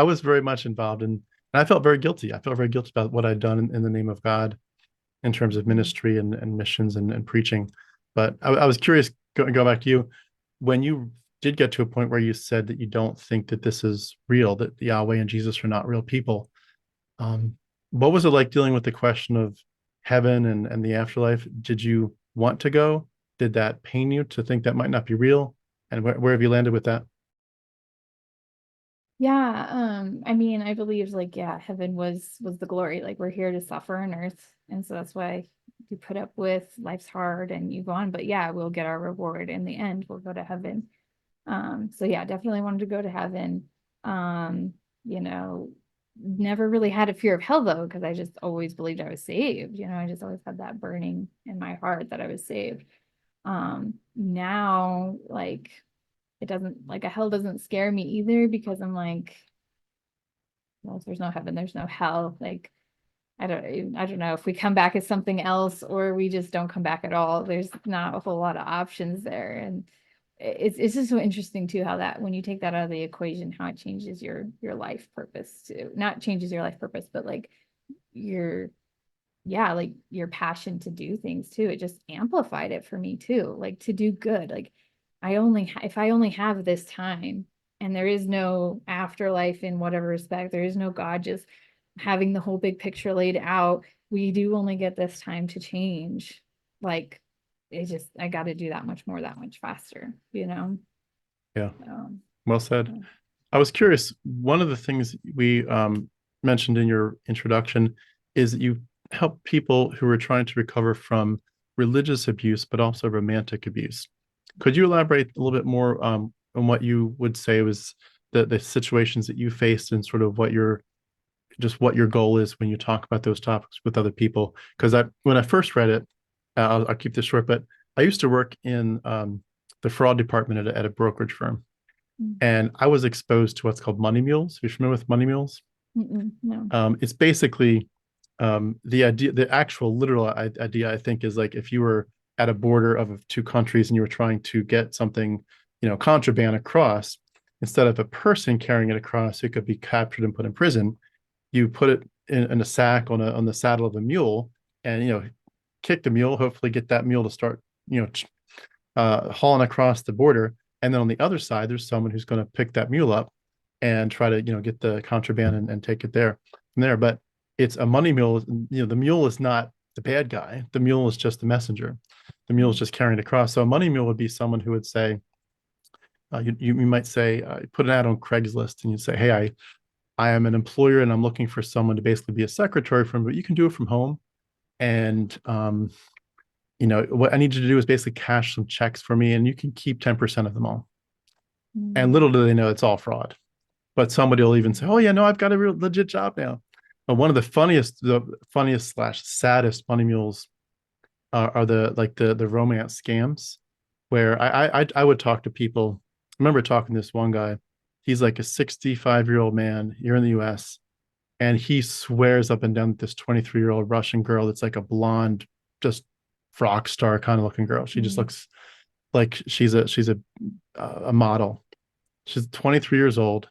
was very much involved and I felt very guilty. I felt very guilty about what I'd done in the name of God in terms of Mhm. ministry and missions and preaching. But I was curious, go back to you, when you did get to a point where you said that you don't think that this is real, that Yahweh and Jesus are not real people. Um, what was it like dealing with the question of heaven and the afterlife? Did you want to go? Did that pain you to think that might not be real? And where have you landed with that? Yeah, I mean, I believe like yeah, heaven was the glory. Like we're here to suffer on earth, and so that's why you put up with life's hard and you go on. But yeah, we'll get our reward in the end. We'll go to heaven. So yeah, definitely wanted to go to heaven. Um, you know, never really had a fear of hell though, because I just always believed I was saved. I just always had that burning in my heart that I was saved. Now like it doesn't like a hell doesn't scare me either because I'm like, well, if there's no heaven, there's no hell. Like I don't know if we come back as something else or we just don't come back at all. There's not a whole lot of options there. And it's just so interesting too how that when you take that out of the equation, how it changes your life purpose too. Not changes your life purpose, but like your yeah, like your passion to do things too. It just amplified it for me too, like to do good. Like if I only have this time and there is no afterlife in whatever respect, there is no God just having the whole big picture laid out. We do only get this time to change. Like I got to do that much more, that much faster. Yeah, Um, well said. so, I was curious. One of the things we mentioned in your introduction is that you help people who are trying to recover from religious abuse, but also romantic abuse. Could you elaborate a little bit more on what you would say was the situations that you faced and sort of what your goal is when you talk about those topics with other people? Because when I first read it, I'll keep this short, but I used to work in the fraud department at a brokerage firm, and I was exposed to what's called money mules. Are you familiar with money mules? no. It's basically the idea, the actual literal idea, I think, is like if you were at a border of two countries and you were trying to get something, contraband across, instead of a person carrying it across who could be captured and put in prison, you put it in a sack on the saddle of a mule, and kick the mule, hopefully get that mule to start, hauling across the border. And then on the other side, there's someone who's going to pick that mule up and try to, get the contraband and take it there from there. But it's a money mule. The mule is not the bad guy. The mule is just the messenger. The mule is just carrying it across. So a money mule would be someone who would say, you might say, put an ad on Craigslist and you say, hey, I am an employer and I'm looking for someone to basically be a secretary for me, but you can do it from home. And what I need you to do is basically cash some checks for me, and you can keep 10% of them all. And little do they know it's all fraud. But somebody will even say, "Oh yeah, no, I've got a real legit job now." But one of the funniest slash saddest money mules are the romance scams, where I would talk to people. I remember talking to this one guy. He's like a 65-year-old man here in the U.S. and he swears up and down that this 23-year-old Russian girl that's like a blonde, just rock star kind of looking girl. She just looks like she's a model. She's 23 years old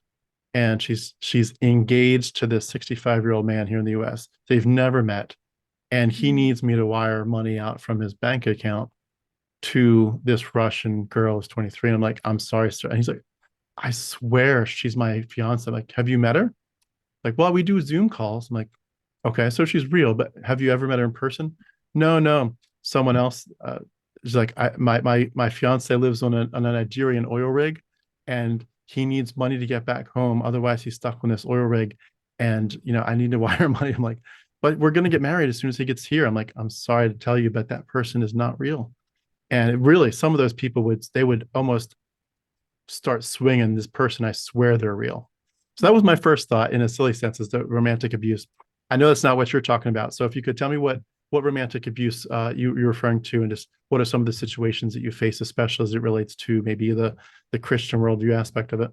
and she's engaged to this 65-year-old man here in the US. They've never met. And he needs me to wire money out from his bank account to this Russian girl who's 23. And I'm like, I'm sorry, sir. And he's like, I swear she's my fiance. I'm like, have you met her? Like, well, we do Zoom calls. I'm like, okay, so she's real, but have you ever met her in person? No, no. Someone else is like, my fiance lives on a Nigerian oil rig, and he needs money to get back home. Otherwise, he's stuck on this oil rig, and I need to wire money. I'm like, but we're going to get married as soon as he gets here. I'm like, I'm sorry to tell you, but that person is not real. And it really, some of those people would almost start swinging this person. I swear they're real. So that was my first thought in a silly sense, is the romantic abuse. I know that's not what you're talking about. So if you could tell me what romantic abuse you're referring to, and just what are some of the situations that you face, especially as it relates to maybe the Christian worldview aspect of it.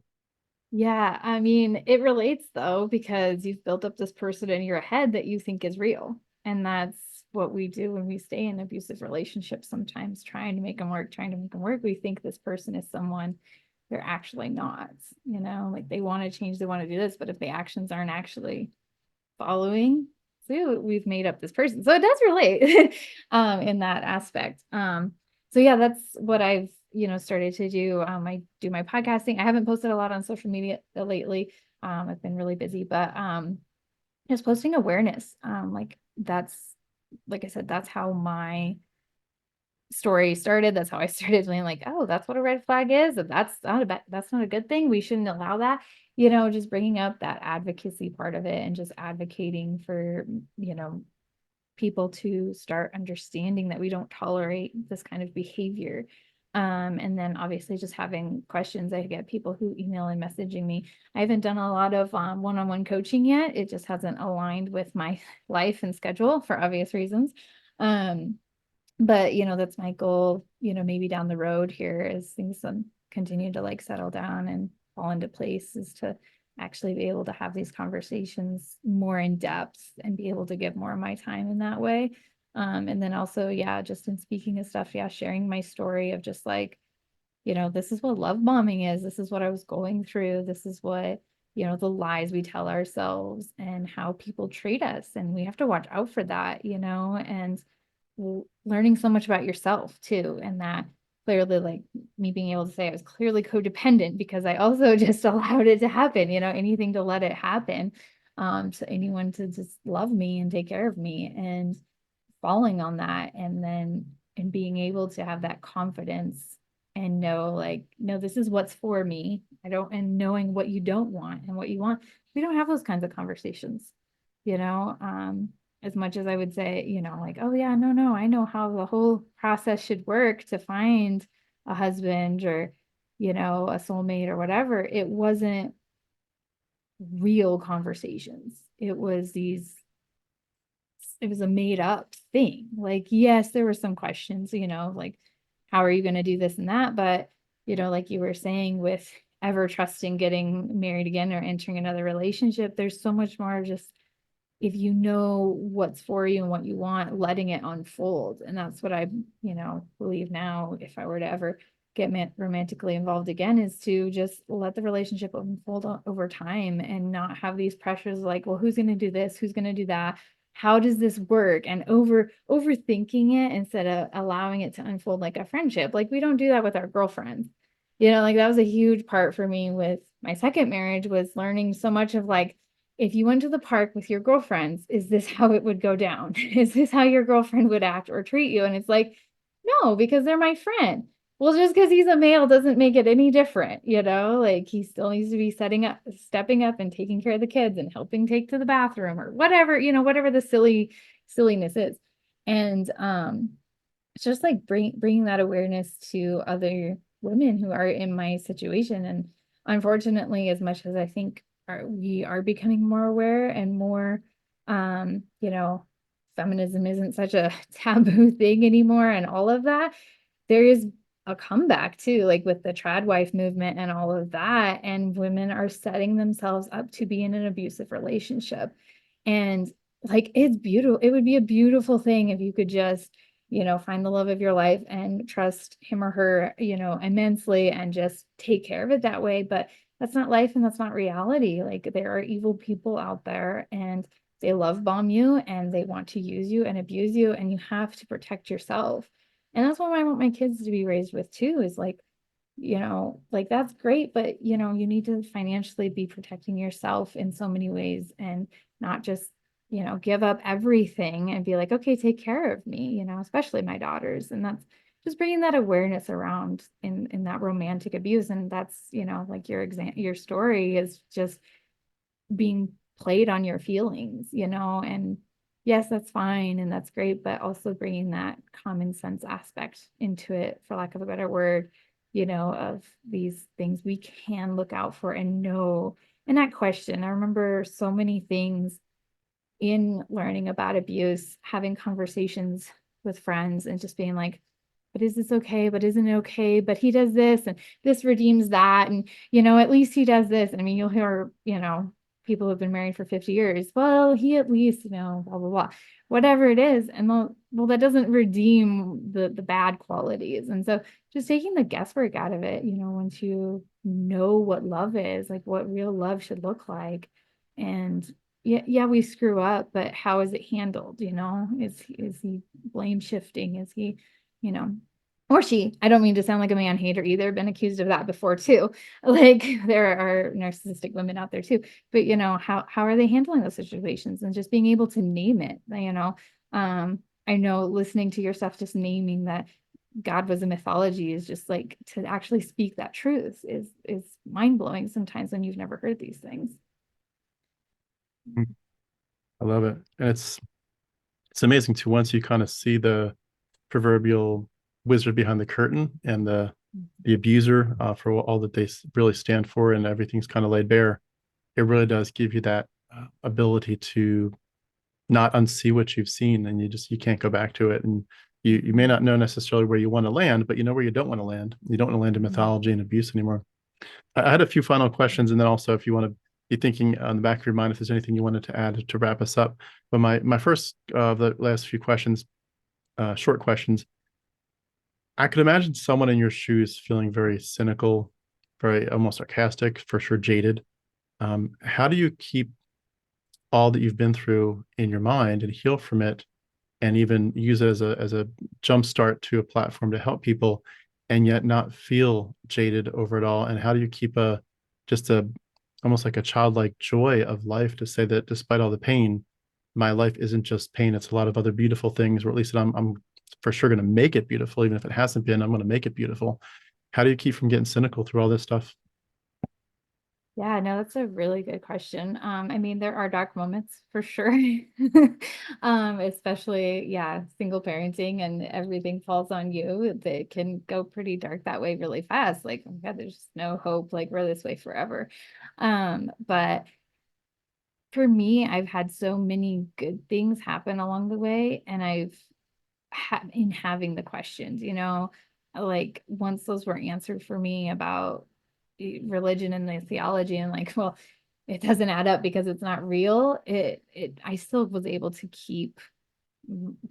Yeah, I mean, it relates though, because you've built up this person in your head that you think is real. And that's what we do when we stay in abusive relationships sometimes, trying to make them work, trying to make them work. We think this person is someone they're actually not, like they want to change, they want to do this, but if the actions aren't actually following suit, we've made up this person. So it does relate in that aspect. So yeah, that's what I've started to do. I do my podcasting. I haven't posted a lot on social media lately. I've been really busy, but just posting awareness. Like that's, like I said, that's how my story started. That's how I started being like, oh, that's what a red flag is. And that's not a good thing. We shouldn't allow that, just bringing up that advocacy part of it and just advocating for, people to start understanding that we don't tolerate this kind of behavior. And then obviously just having questions. I get people who email and messaging me. I haven't done a lot of one-on-one coaching yet. It just hasn't aligned with my life and schedule for obvious reasons. But that's my goal, maybe down the road here as things continue to like settle down and fall into place, is to actually be able to have these conversations more in depth and be able to give more of my time in that way. And then also, yeah, just in speaking of stuff, yeah, sharing my story of just like, this is what love bombing is. This is what I was going through. This is what, the lies we tell ourselves and how people treat us. And we have to watch out for that, and learning so much about yourself too. And that clearly, like me being able to say I was clearly codependent because I also just allowed it to happen, anything to let it happen. To anyone to just love me and take care of me, and falling on that, and being able to have that confidence and know like, no, this is what's for me. And knowing what you don't want and what you want. We don't have those kinds of conversations, you know. As much as I would say, like, oh yeah, no, I know how the whole process should work to find a husband or, a soulmate or whatever, it wasn't real conversations. It was a made up thing. Like, yes, there were some questions, like, how are you going to do this and that? But, like you were saying, with ever trusting getting married again or entering another relationship, there's so much more just, if you know what's for you and what you want, letting it unfold. And that's what I, believe now, if I were to ever get romantically involved again, is to just let the relationship unfold over time and not have these pressures like, well, who's going to do this? Who's going to do that? How does this work? And overthinking it instead of allowing it to unfold like a friendship. Like we don't do that with our girlfriends. Like that was a huge part for me with my second marriage, was learning so much of like, if you went to the park with your girlfriends, is this how it would go down? Is this how your girlfriend would act or treat you? And it's like, no, because they're my friend. Well, just because he's a male doesn't make it any different, like he still needs to be stepping up and taking care of the kids and helping take to the bathroom or whatever, whatever the silliness is. And it's just like bringing that awareness to other women who are in my situation. And unfortunately, as much as I think we are becoming more aware and more, feminism isn't such a taboo thing anymore and all of that, there is a comeback too, like with the trad wife movement and all of that. And women are setting themselves up to be in an abusive relationship. And like, it's beautiful. It would be a beautiful thing if you could just, find the love of your life and trust him or her, immensely, and just take care of it that way. But that's not life and that's not reality. Like there are evil people out there and they love bomb you and they want to use you and abuse you, and you have to protect yourself. And that's what I want my kids to be raised with too, is like, like that's great, but you need to financially be protecting yourself in so many ways, and not just, give up everything and be like, okay, take care of me, especially my daughters. And that's just bringing that awareness around in that romantic abuse. And that's, like your story is just being played on your feelings, and yes, that's fine and that's great, but also bringing that common sense aspect into it, for lack of a better word, of these things we can look out for and know and not question. I remember so many things in learning about abuse, having conversations with friends and just being like, but is this okay? But isn't it okay? But he does this and this redeems that. And, at least he does this. And I mean, you'll hear, people who've been married for 50 years. Well, he at least, blah, blah, blah, whatever it is. And well, that doesn't redeem the bad qualities. And so just taking the guesswork out of it, once you know what love is, like what real love should look like. And yeah, we screw up, but how is it handled? Is he blame shifting? Is he, you know, or she? I don't mean to sound like a man hater either. Been accused of that before too. Like there are narcissistic women out there too. But how are they handling those situations and just being able to name it? I know listening to your stuff, just naming that God was a mythology is just like to actually speak that truth is mind blowing sometimes when you've never heard these things. I love it. And it's amazing too, once you kind of see the proverbial wizard behind the curtain and the abuser for all that they really stand for, and everything's kind of laid bare. It really does give you that ability to not unsee what you've seen, and you can't go back to it. And you may not know necessarily where you want to land, but you know where you don't want to land. You don't want to land in mythology and abuse anymore. I had a few final questions, and then also if you want to be thinking on the back of your mind if there's anything you wanted to add to wrap us up. But my first the last few questions, short questions. I could imagine someone in your shoes feeling very cynical, very almost sarcastic, for sure jaded. How do you keep all that you've been through in your mind and heal from it, and even use it as a jump start to a platform to help people, and yet not feel jaded over it all? And how do you keep just a almost like a childlike joy of life, to say that despite all the pain, my life isn't just pain, it's a lot of other beautiful things, or at least I'm for sure going to make it beautiful. Even if it hasn't been, I'm going to make it beautiful. How do you keep from getting cynical through all this stuff? Yeah, no, that's a really good question. I mean, there are dark moments for sure. Especially, yeah, single parenting and everything falls on you. They can go pretty dark that way really fast. Like, oh my God, there's no hope. Like, we're this way forever. But for me, I've had so many good things happen along the way, and I've in having the questions, like once those were answered for me about religion and the theology, and like, well, it doesn't add up because it's not real. I still was able to keep,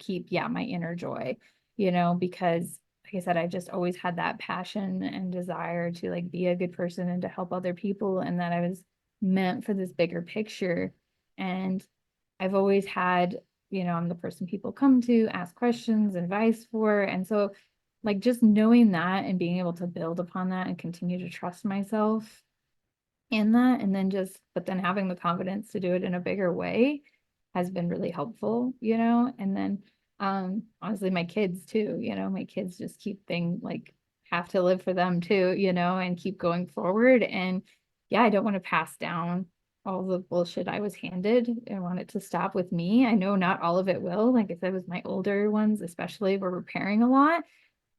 yeah, my inner joy, because like I said, I just always had that passion and desire to like be a good person and to help other people, and that I was meant for this bigger picture. And I've always had, I'm the person people come to ask questions, advice for. And so like just knowing that and being able to build upon that and continue to trust myself in that, and then but then having the confidence to do it in a bigger way has been really helpful, and then honestly my kids too, my kids just keep things like have to live for them too, and keep going forward. And yeah, I don't want to pass down all the bullshit I was handed. I want it to stop with me. I know not all of it will, like I said, with my older ones especially, we're repairing a lot,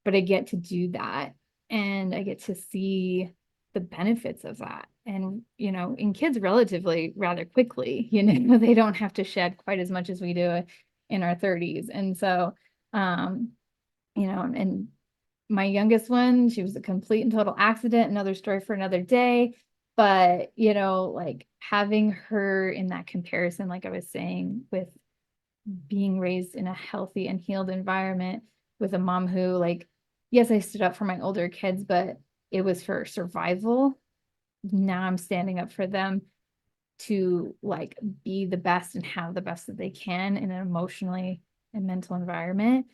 but I get to do that, and I get to see the benefits of that. And, in kids relatively rather quickly, they don't have to shed quite as much as we do in our 30s. And so, and my youngest one, she was a complete and total accident, another story for another day. But, like having her in that comparison, like I was saying, with being raised in a healthy and healed environment with a mom who, like, yes, I stood up for my older kids, but it was for survival. Now I'm standing up for them to like be the best and have the best that they can in an emotionally and mental environment.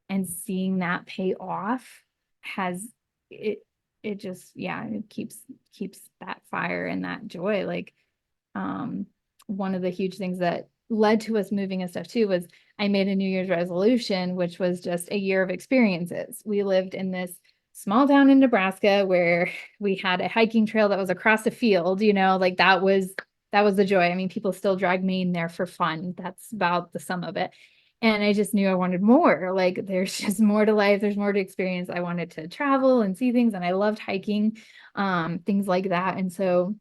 And seeing that pay off has it it just, yeah, it keeps that fire and that joy. Like one of the huge things that led to us moving and stuff too was I made a New Year's resolution, which was just a year of experiences. We lived in this small town in Nebraska where we had a hiking trail that was across a field, like that was that was the joy. I mean, people still drag me in there for fun. That's about the sum of it. And I just knew I wanted more. Like there's just more to life. There's more to experience. I wanted to travel and see things, and I loved hiking, things like that. And so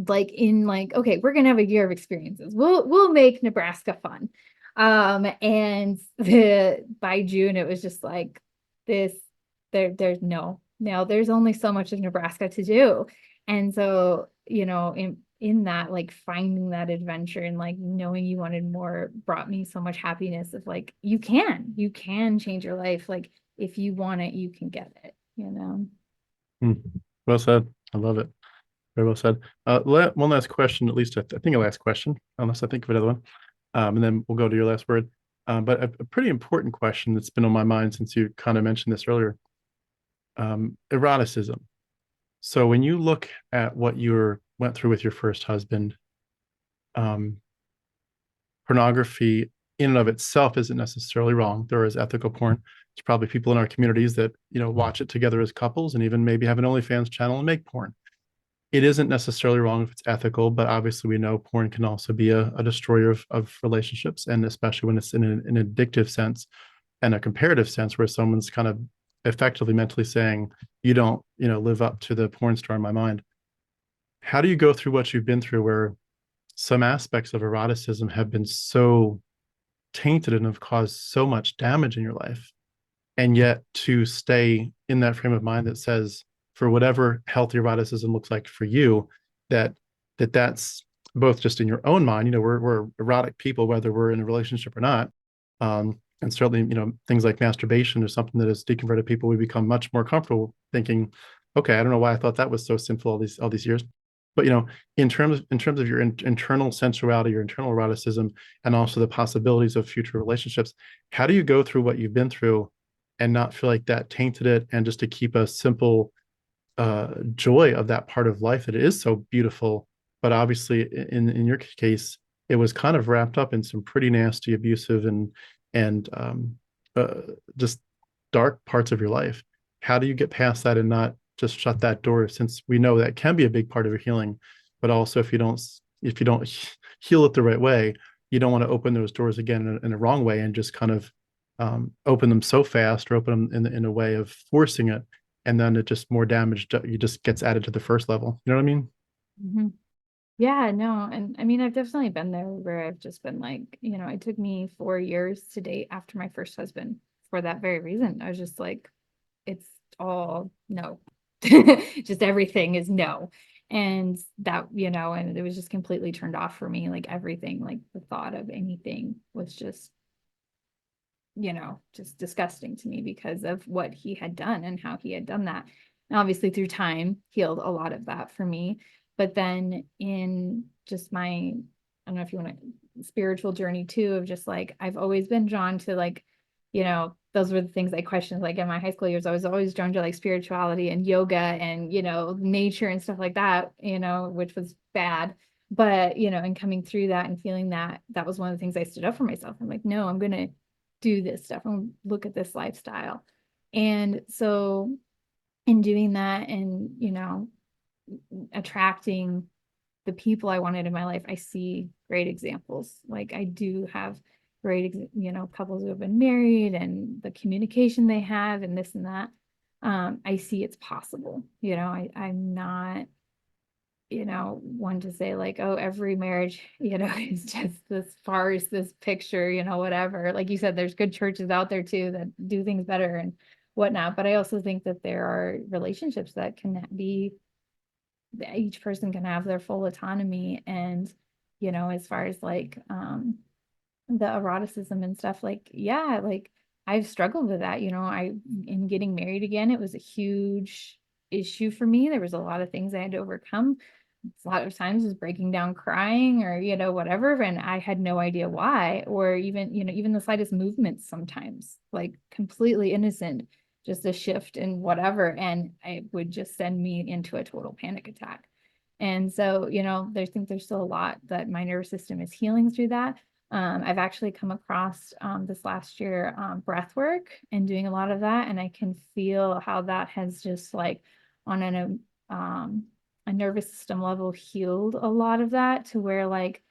okay, we're gonna have a year of experiences. We'll make Nebraska fun. And by June it was just like this, there's there's only so much of Nebraska to do. And so, in that, like finding that adventure and like knowing you wanted more brought me so much happiness of like, you can change your life. Like if you want it, you can get it. Well said. I love it. Very well said. One last question, at least I think a last question, unless I think of another one, and then we'll go to your last word. But a pretty important question that's been on my mind since you kind of mentioned this earlier, eroticism. So when you look at what you went through with your first husband, um, pornography in and of itself isn't necessarily wrong. There is ethical porn. There's probably people in our communities that watch it together as couples and even maybe have an OnlyFans channel and make porn. It isn't necessarily wrong if it's ethical, but obviously we know porn can also be a destroyer of relationships, and especially when it's in an addictive sense and a comparative sense where someone's kind of effectively mentally saying, you don't, live up to the porn star in my mind. How do you go through what you've been through where some aspects of eroticism have been so tainted and have caused so much damage in your life, and yet to stay in that frame of mind that says, for whatever healthy eroticism looks like for you, that's both just in your own mind. We're erotic people, whether we're in a relationship or not. And certainly, things like masturbation is something that as deconverted people, we become much more comfortable thinking, okay, I don't know why I thought that was so sinful all these years. But in terms of your internal sensuality, your internal eroticism, and also the possibilities of future relationships, how do you go through what you've been through and not feel like that tainted it, and just to keep a simple joy of that part of life that is so beautiful? But obviously in your case, it was kind of wrapped up in some pretty nasty, abusive, and uh, just dark parts of your life. How do you get past that and not just shut that door, since we know that can be a big part of your healing? But also if you don't heal it the right way, you don't want to open those doors again in a wrong way and just kind of open them so fast, or open them in a way of forcing it, and then it just more damage you just gets added to the first level. You know what I mean? Mm-hmm. Yeah, no. And I mean, I've definitely been there where I've just been like, it took me 4 years to date after my first husband for that very reason. I was just like, it's all no. Just everything is no. And that, and it was just completely turned off for me. Like everything, like the thought of anything was just disgusting to me because of what he had done and how he had done that. And obviously through time healed a lot of that for me. But then in just my, I don't know if you want to, spiritual journey too, of just like, I've always been drawn to like, those were the things I questioned. Like in my high school years, I was always drawn to like spirituality and yoga and, nature and stuff like that, which was bad. But, and coming through that and feeling that, that was one of the things I stood up for myself. I'm like, no, I'm going to do this stuff and look at this lifestyle. And so in doing that and, attracting the people I wanted in my life, I see great examples. Like I do have great, couples who have been married and the communication they have and this and that. I see it's possible. I'm not, one to say like, oh, every marriage, is just this farce, this picture, whatever. Like you said, there's good churches out there too that do things better and whatnot. But I also think that there are relationships that can be, each person can have their full autonomy. And, as far as like the eroticism and stuff, like, yeah, like I've struggled with that. In getting married again, it was a huge issue for me. There was a lot of things I had to overcome. A lot of times was breaking down crying or, whatever. And I had no idea why, or even, even the slightest movements sometimes, like completely innocent, just a shift in whatever. And it would just send me into a total panic attack. And so, I think there's still a lot that my nervous system is healing through that. I've actually come across this last year breath work and doing a lot of that. And I can feel how that has just like on an a nervous system level healed a lot of that, to where like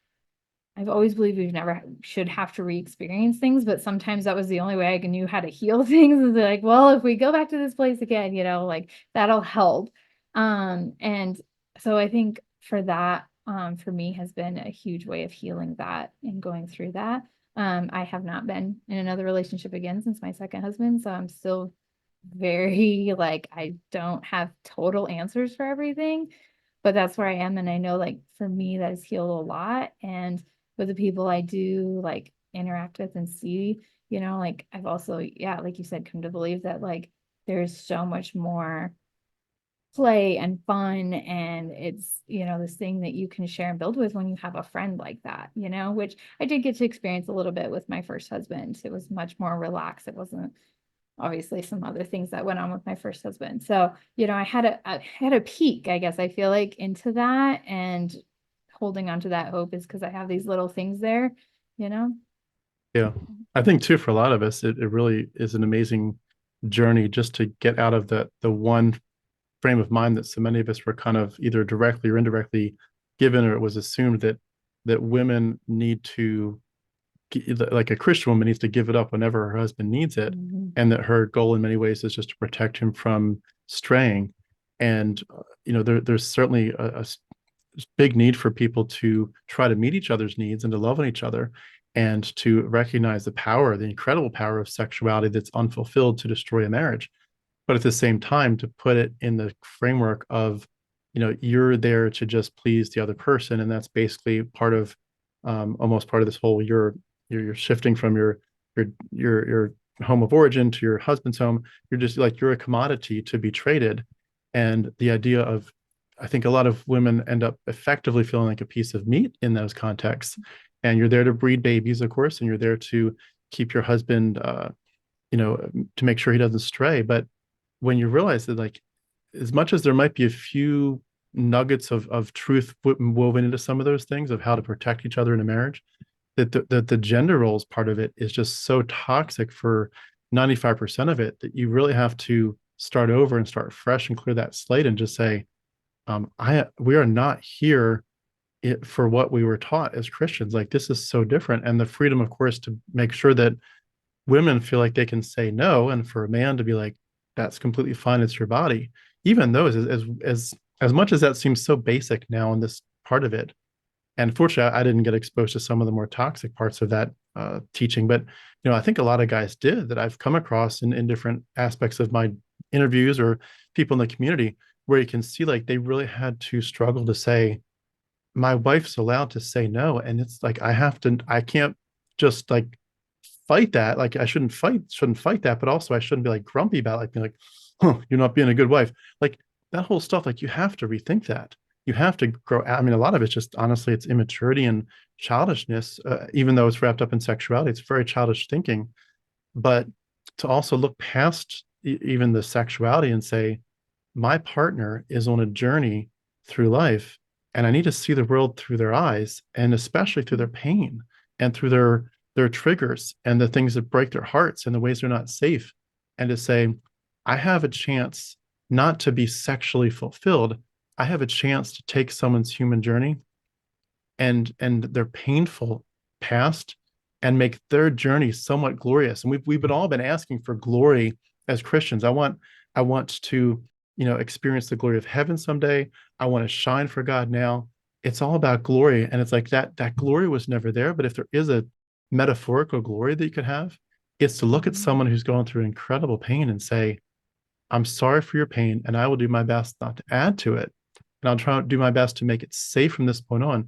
I've always believed we've never should have to re-experience things, but sometimes that was the only way I knew how to heal things, is like, well, if we go back to this place again, like that'll help. And so I think for that, for me has been a huge way of healing that and going through that. I have not been in another relationship again since my second husband, so I'm still very like, I don't have total answers for everything, but that's where I am. And I know like for me, that has healed a lot. And with the people I do like interact with and see, like I've also, yeah, like you said, come to believe that like there's so much more play and fun, and it's this thing that you can share and build with when you have a friend like that, which I did get to experience a little bit with my first husband. It was much more relaxed. It wasn't obviously some other things that went on with my first husband. So, I had a peek, I guess I feel like, into that, and holding on to that hope is because I have these little things there, you know? Yeah. I think too, for a lot of us, it really is an amazing journey just to get out of the one frame of mind that so many of us were kind of either directly or indirectly given, or it was assumed that women need to, like a Christian woman needs to give it up whenever her husband needs it, and that her goal in many ways is just to protect him from straying. And there's certainly a big need for people to try to meet each other's needs and to love on each other, and to recognize the incredible power of sexuality that's unfulfilled to destroy a marriage. But at the same time, to put it in the framework of, you're there to just please the other person, and that's basically part of, almost part of this whole, you're shifting from your home of origin to your husband's home. You're just like, you're a commodity to be traded. And the idea of, I think a lot of women end up effectively feeling like a piece of meat in those contexts. And you're there to breed babies, of course, and you're there to keep your husband, to make sure he doesn't stray. But when you realize that, like, as much as there might be a few nuggets of truth woven into some of those things of how to protect each other in a marriage, that the gender roles part of it is just so toxic for 95% of it, that you really have to start over and start fresh and clear that slate and just say, we are not here for what we were taught as Christians. Like, this is so different. And the freedom, of course, to make sure that women feel like they can say no, and for a man to be like, that's completely fine, it's your body. Even though as much as that seems so basic now in this part of it, and fortunately I didn't get exposed to some of the more toxic parts of that teaching, but I think a lot of guys did, that I've come across in different aspects of my interviews or people in the community, where you can see like they really had to struggle to say, my wife's allowed to say no. And it's like, I can't just like fight that. Like, I shouldn't fight that, but also I shouldn't be like grumpy about it, like being like, oh, you're not being a good wife. Like, that whole stuff, like, you have to rethink that. You have to grow. I mean, a lot of it's just, honestly, it's immaturity and childishness, even though it's wrapped up in sexuality. It's very childish thinking. But to also look past even the sexuality and say, my partner is on a journey through life, and I need to see the world through their eyes, and especially through their pain and through their triggers and the things that break their hearts and the ways they're not safe. And to say, I have a chance not to be sexually fulfilled. I have a chance to take someone's human journey and their painful past, and make their journey somewhat glorious. And we've been all been asking for glory as Christians. I want to, experience the glory of heaven someday. I want to shine for God now. It's all about glory. And it's like that glory was never there. But if there is a metaphorical glory that you could have, it's to look at someone who's going through incredible pain and say, I'm sorry for your pain, and I will do my best not to add to it. And I'll try to do my best to make it safe from this point on.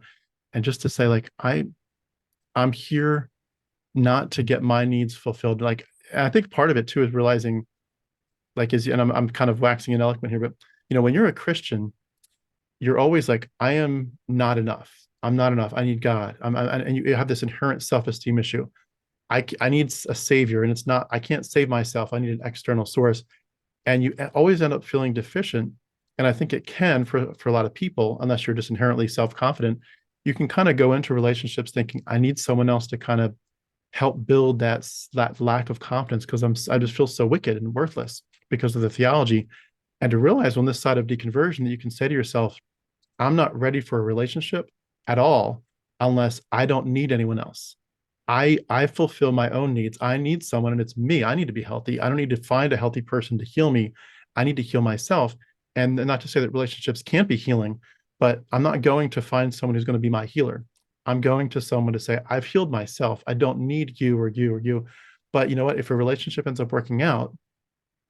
And just to say, like, I'm here not to get my needs fulfilled. Like, I think part of it too is realizing, like, and I'm kind of waxing ineloquent here, but when you're a Christian, you're always like, I am not enough. I'm not enough. I need God. And you have this inherent self-esteem issue. I need a savior, and it's not, I can't save myself. I need an external source. And you always end up feeling deficient. And I think it can, for a lot of people, unless you're just inherently self-confident, you can kind of go into relationships thinking, I need someone else to kind of help build that lack of confidence, because I just feel so wicked and worthless because of the theology. And to realize on this side of deconversion that you can say to yourself, I'm not ready for a relationship at all unless I don't need anyone else. I fulfill my own needs. I need someone, and it's me. I need to be healthy. I don't need to find a healthy person to heal me. I need to heal myself. And not to say that relationships can't be healing, but I'm not going to find someone who's going to be my healer. I'm going to someone to say, I've healed myself. I don't need you or you or you. But you know what? If a relationship ends up working out,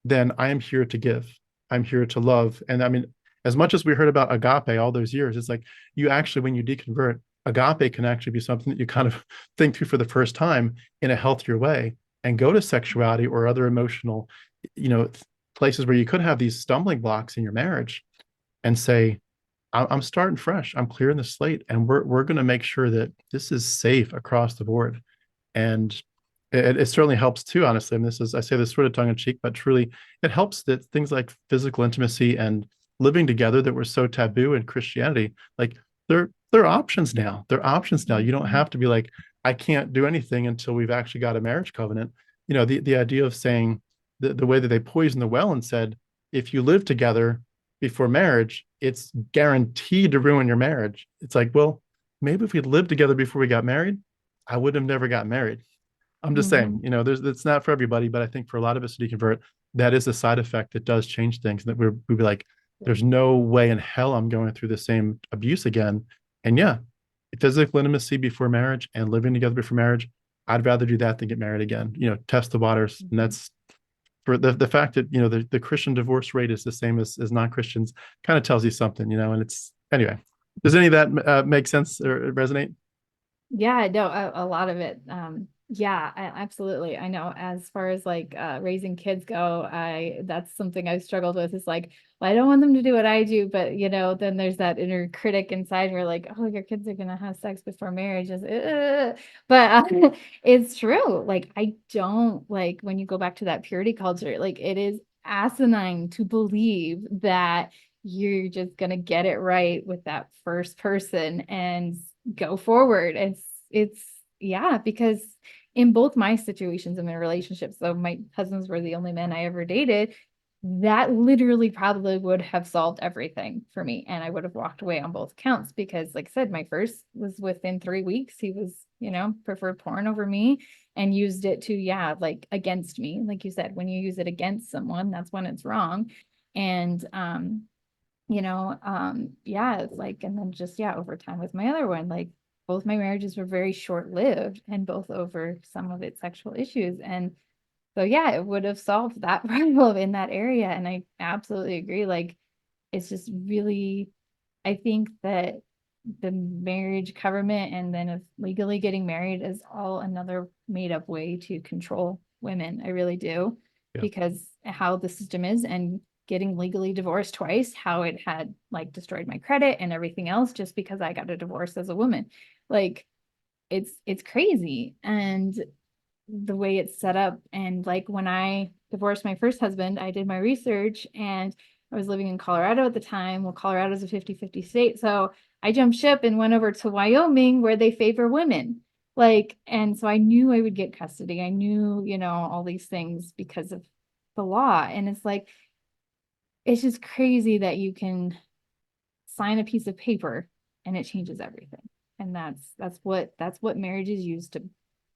then I am here to give. I'm here to love. And I mean, as much as we heard about agape all those years, it's like you actually, when you deconvert, agape can actually be something that you kind of think through for the first time in a healthier way and go to sexuality or other emotional, you know, places where you could have these stumbling blocks in your marriage and say, I'm starting fresh. I'm clearing the slate, and we're going to make sure that this is safe across the board. And it certainly helps too, honestly. And this is, I say this sort of tongue in cheek, but truly it helps that things like physical intimacy and living together that were so taboo in Christianity, like they're options now. They're options now. You don't have to be like, I can't do anything until we've actually got a marriage covenant. You know, the idea of saying the way that they poisoned the well and said, if you live together before marriage, it's guaranteed to ruin your marriage. It's like, well, maybe if we lived together before we got married, I would have never got married. I'm just saying, Mhm. you know, it's not for everybody, but I think for a lot of us to deconvert, that is a side effect that does change things. That we'd be like, there's no way in hell I'm going through the same abuse again. And yeah, physical intimacy before marriage and living together before marriage, I'd rather do that than get married again. You know, test the waters. And Mhm. that's for the fact that, you know, the Christian divorce rate is the same as non-Christians kind of tells you something, you know, and it's anyway. Does any of that make sense or resonate? Yeah, no, a lot of it. Yeah, absolutely. I know as far as like raising kids go, that's something I've struggled with is like, well, I don't want them to do what I do, but then there's that inner critic inside where like, oh, your kids are gonna have sex before marriage is but it's true. Like I don't like when you go back to that purity culture, like it is asinine to believe that you're just gonna get it right with that first person and go forward. It's yeah, because in both my situations in my relationships, so my husbands were the only men I ever dated, that literally probably would have solved everything for me. And I would have walked away on both accounts because, like I said, my first was within 3 weeks. He was, preferred porn over me and used it to, yeah, like against me. Like you said, when you use it against someone, that's when it's wrong. And yeah, it's like, and then just, yeah, over time with my other one, like both my marriages were very short-lived and both over some of its sexual issues. And so, yeah, it would have solved that problem in that area. And I absolutely agree. Like, it's just really, I think that the marriage covenant and then of legally getting married is all another made up way to control women. I really do, Yeah. because how the system is and getting legally divorced twice, how it had like destroyed my credit and everything else just because I got a divorce as a woman. Like it's crazy. And the way it's set up. And like when I divorced my first husband, I did my research and I was living in Colorado at the time. Well, Colorado's a 50-50 state. So I jumped ship and went over to Wyoming where they favor women. Like, and so I knew I would get custody. I knew, all these things because of the law. And it's like, it's just crazy that you can sign a piece of paper and it changes everything. And that's what marriage is used to,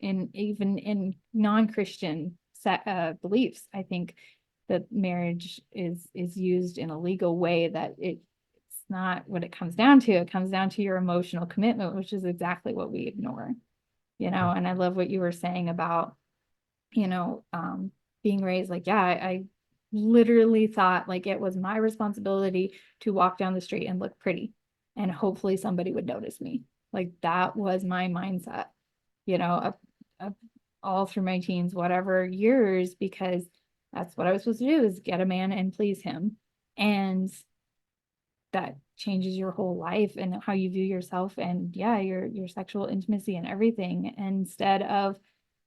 in even in non-Christian beliefs. I think that marriage is used in a legal way that it's not what it comes down to. It comes down to your emotional commitment, which is exactly what we ignore. Yeah. And I love what you were saying about you know, being raised like, yeah, I literally thought like it was my responsibility to walk down the street and look pretty and hopefully somebody would notice me. Like that was my mindset, up all through my teens, whatever years, because that's what I was supposed to do is get a man and please him. And that changes your whole life and how you view yourself and yeah, your sexual intimacy and everything. Instead of,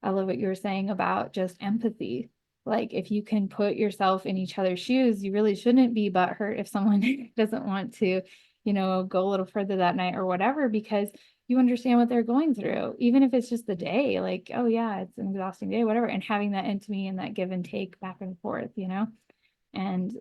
I love what you were saying about just empathy. Like if you can put yourself in each other's shoes, you really shouldn't be butthurt if someone doesn't want to, go a little further that night or whatever, because you understand what they're going through, even if it's just the day, like, oh yeah, it's an exhausting day, whatever. And having that intimacy and that give and take back and forth, and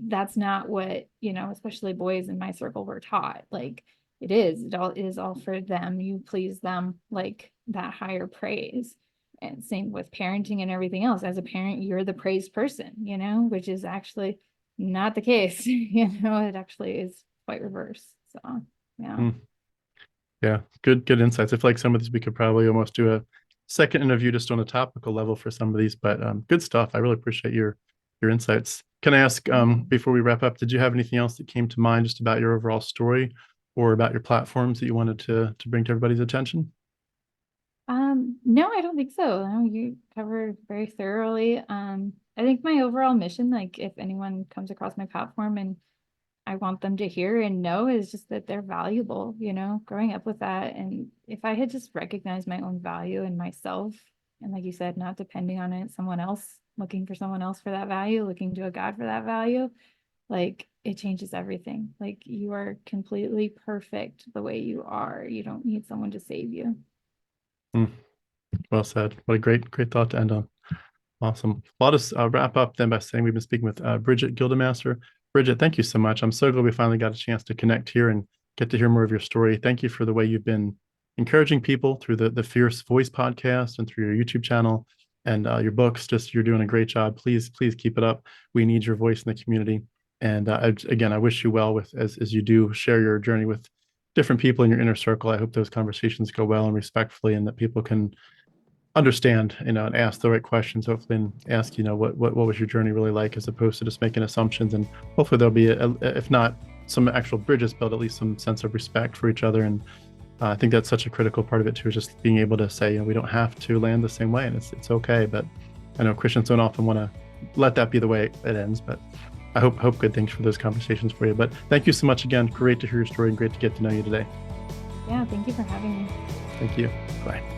that's not what, especially boys in my circle were taught. Like it is all for them. You please them, like that higher praise. And same with parenting and everything else. As a parent, you're the praised person, which is actually not the case. It actually is quite reverse. So, yeah. Yeah, good insights. I feel like some of these we could probably almost do a second interview just on a topical level for some of these, but good stuff. I really appreciate your insights. Can I ask before we wrap up, did you have anything else that came to mind just about your overall story or about your platforms that you wanted to bring to everybody's attention? No, I don't think so. No, you covered very thoroughly. I think my overall mission, like if anyone comes across my platform and I want them to hear and know, is just that they're valuable, growing up with that. And if I had just recognized my own value in myself, and like you said, not depending on it, someone else, looking for someone else for that value, looking to a God for that value, like it changes everything. Like you are completely perfect the way you are. You don't need someone to save you. Well said. What a great thought to end on. Awesome. Well, I'll just wrap up then by saying we've been speaking with Brigette Gildemaster. Brigette, thank you so much. I'm so glad we finally got a chance to connect here and get to hear more of your story. Thank you for the way you've been encouraging people through the Fierce Voice podcast and through your YouTube channel and your books. Just you're doing a great job. Please keep it up. We need your voice in the community. And again, I wish you well with as you do share your journey with different people in your inner circle. I hope those conversations go well and respectfully, and that people can understand, and ask the right questions, hopefully, and ask, what was your journey really like, as opposed to just making assumptions. And hopefully there'll be, if not some actual bridges built, at least some sense of respect for each other. And I think that's such a critical part of it too, is just being able to say, we don't have to land the same way, and it's okay. But I know Christians don't often want to let that be the way it ends, but I hope good things for those conversations for you. But thank you so much again. Great to hear your story and great to get to know you today. Yeah, thank you for having me. Thank you. Bye.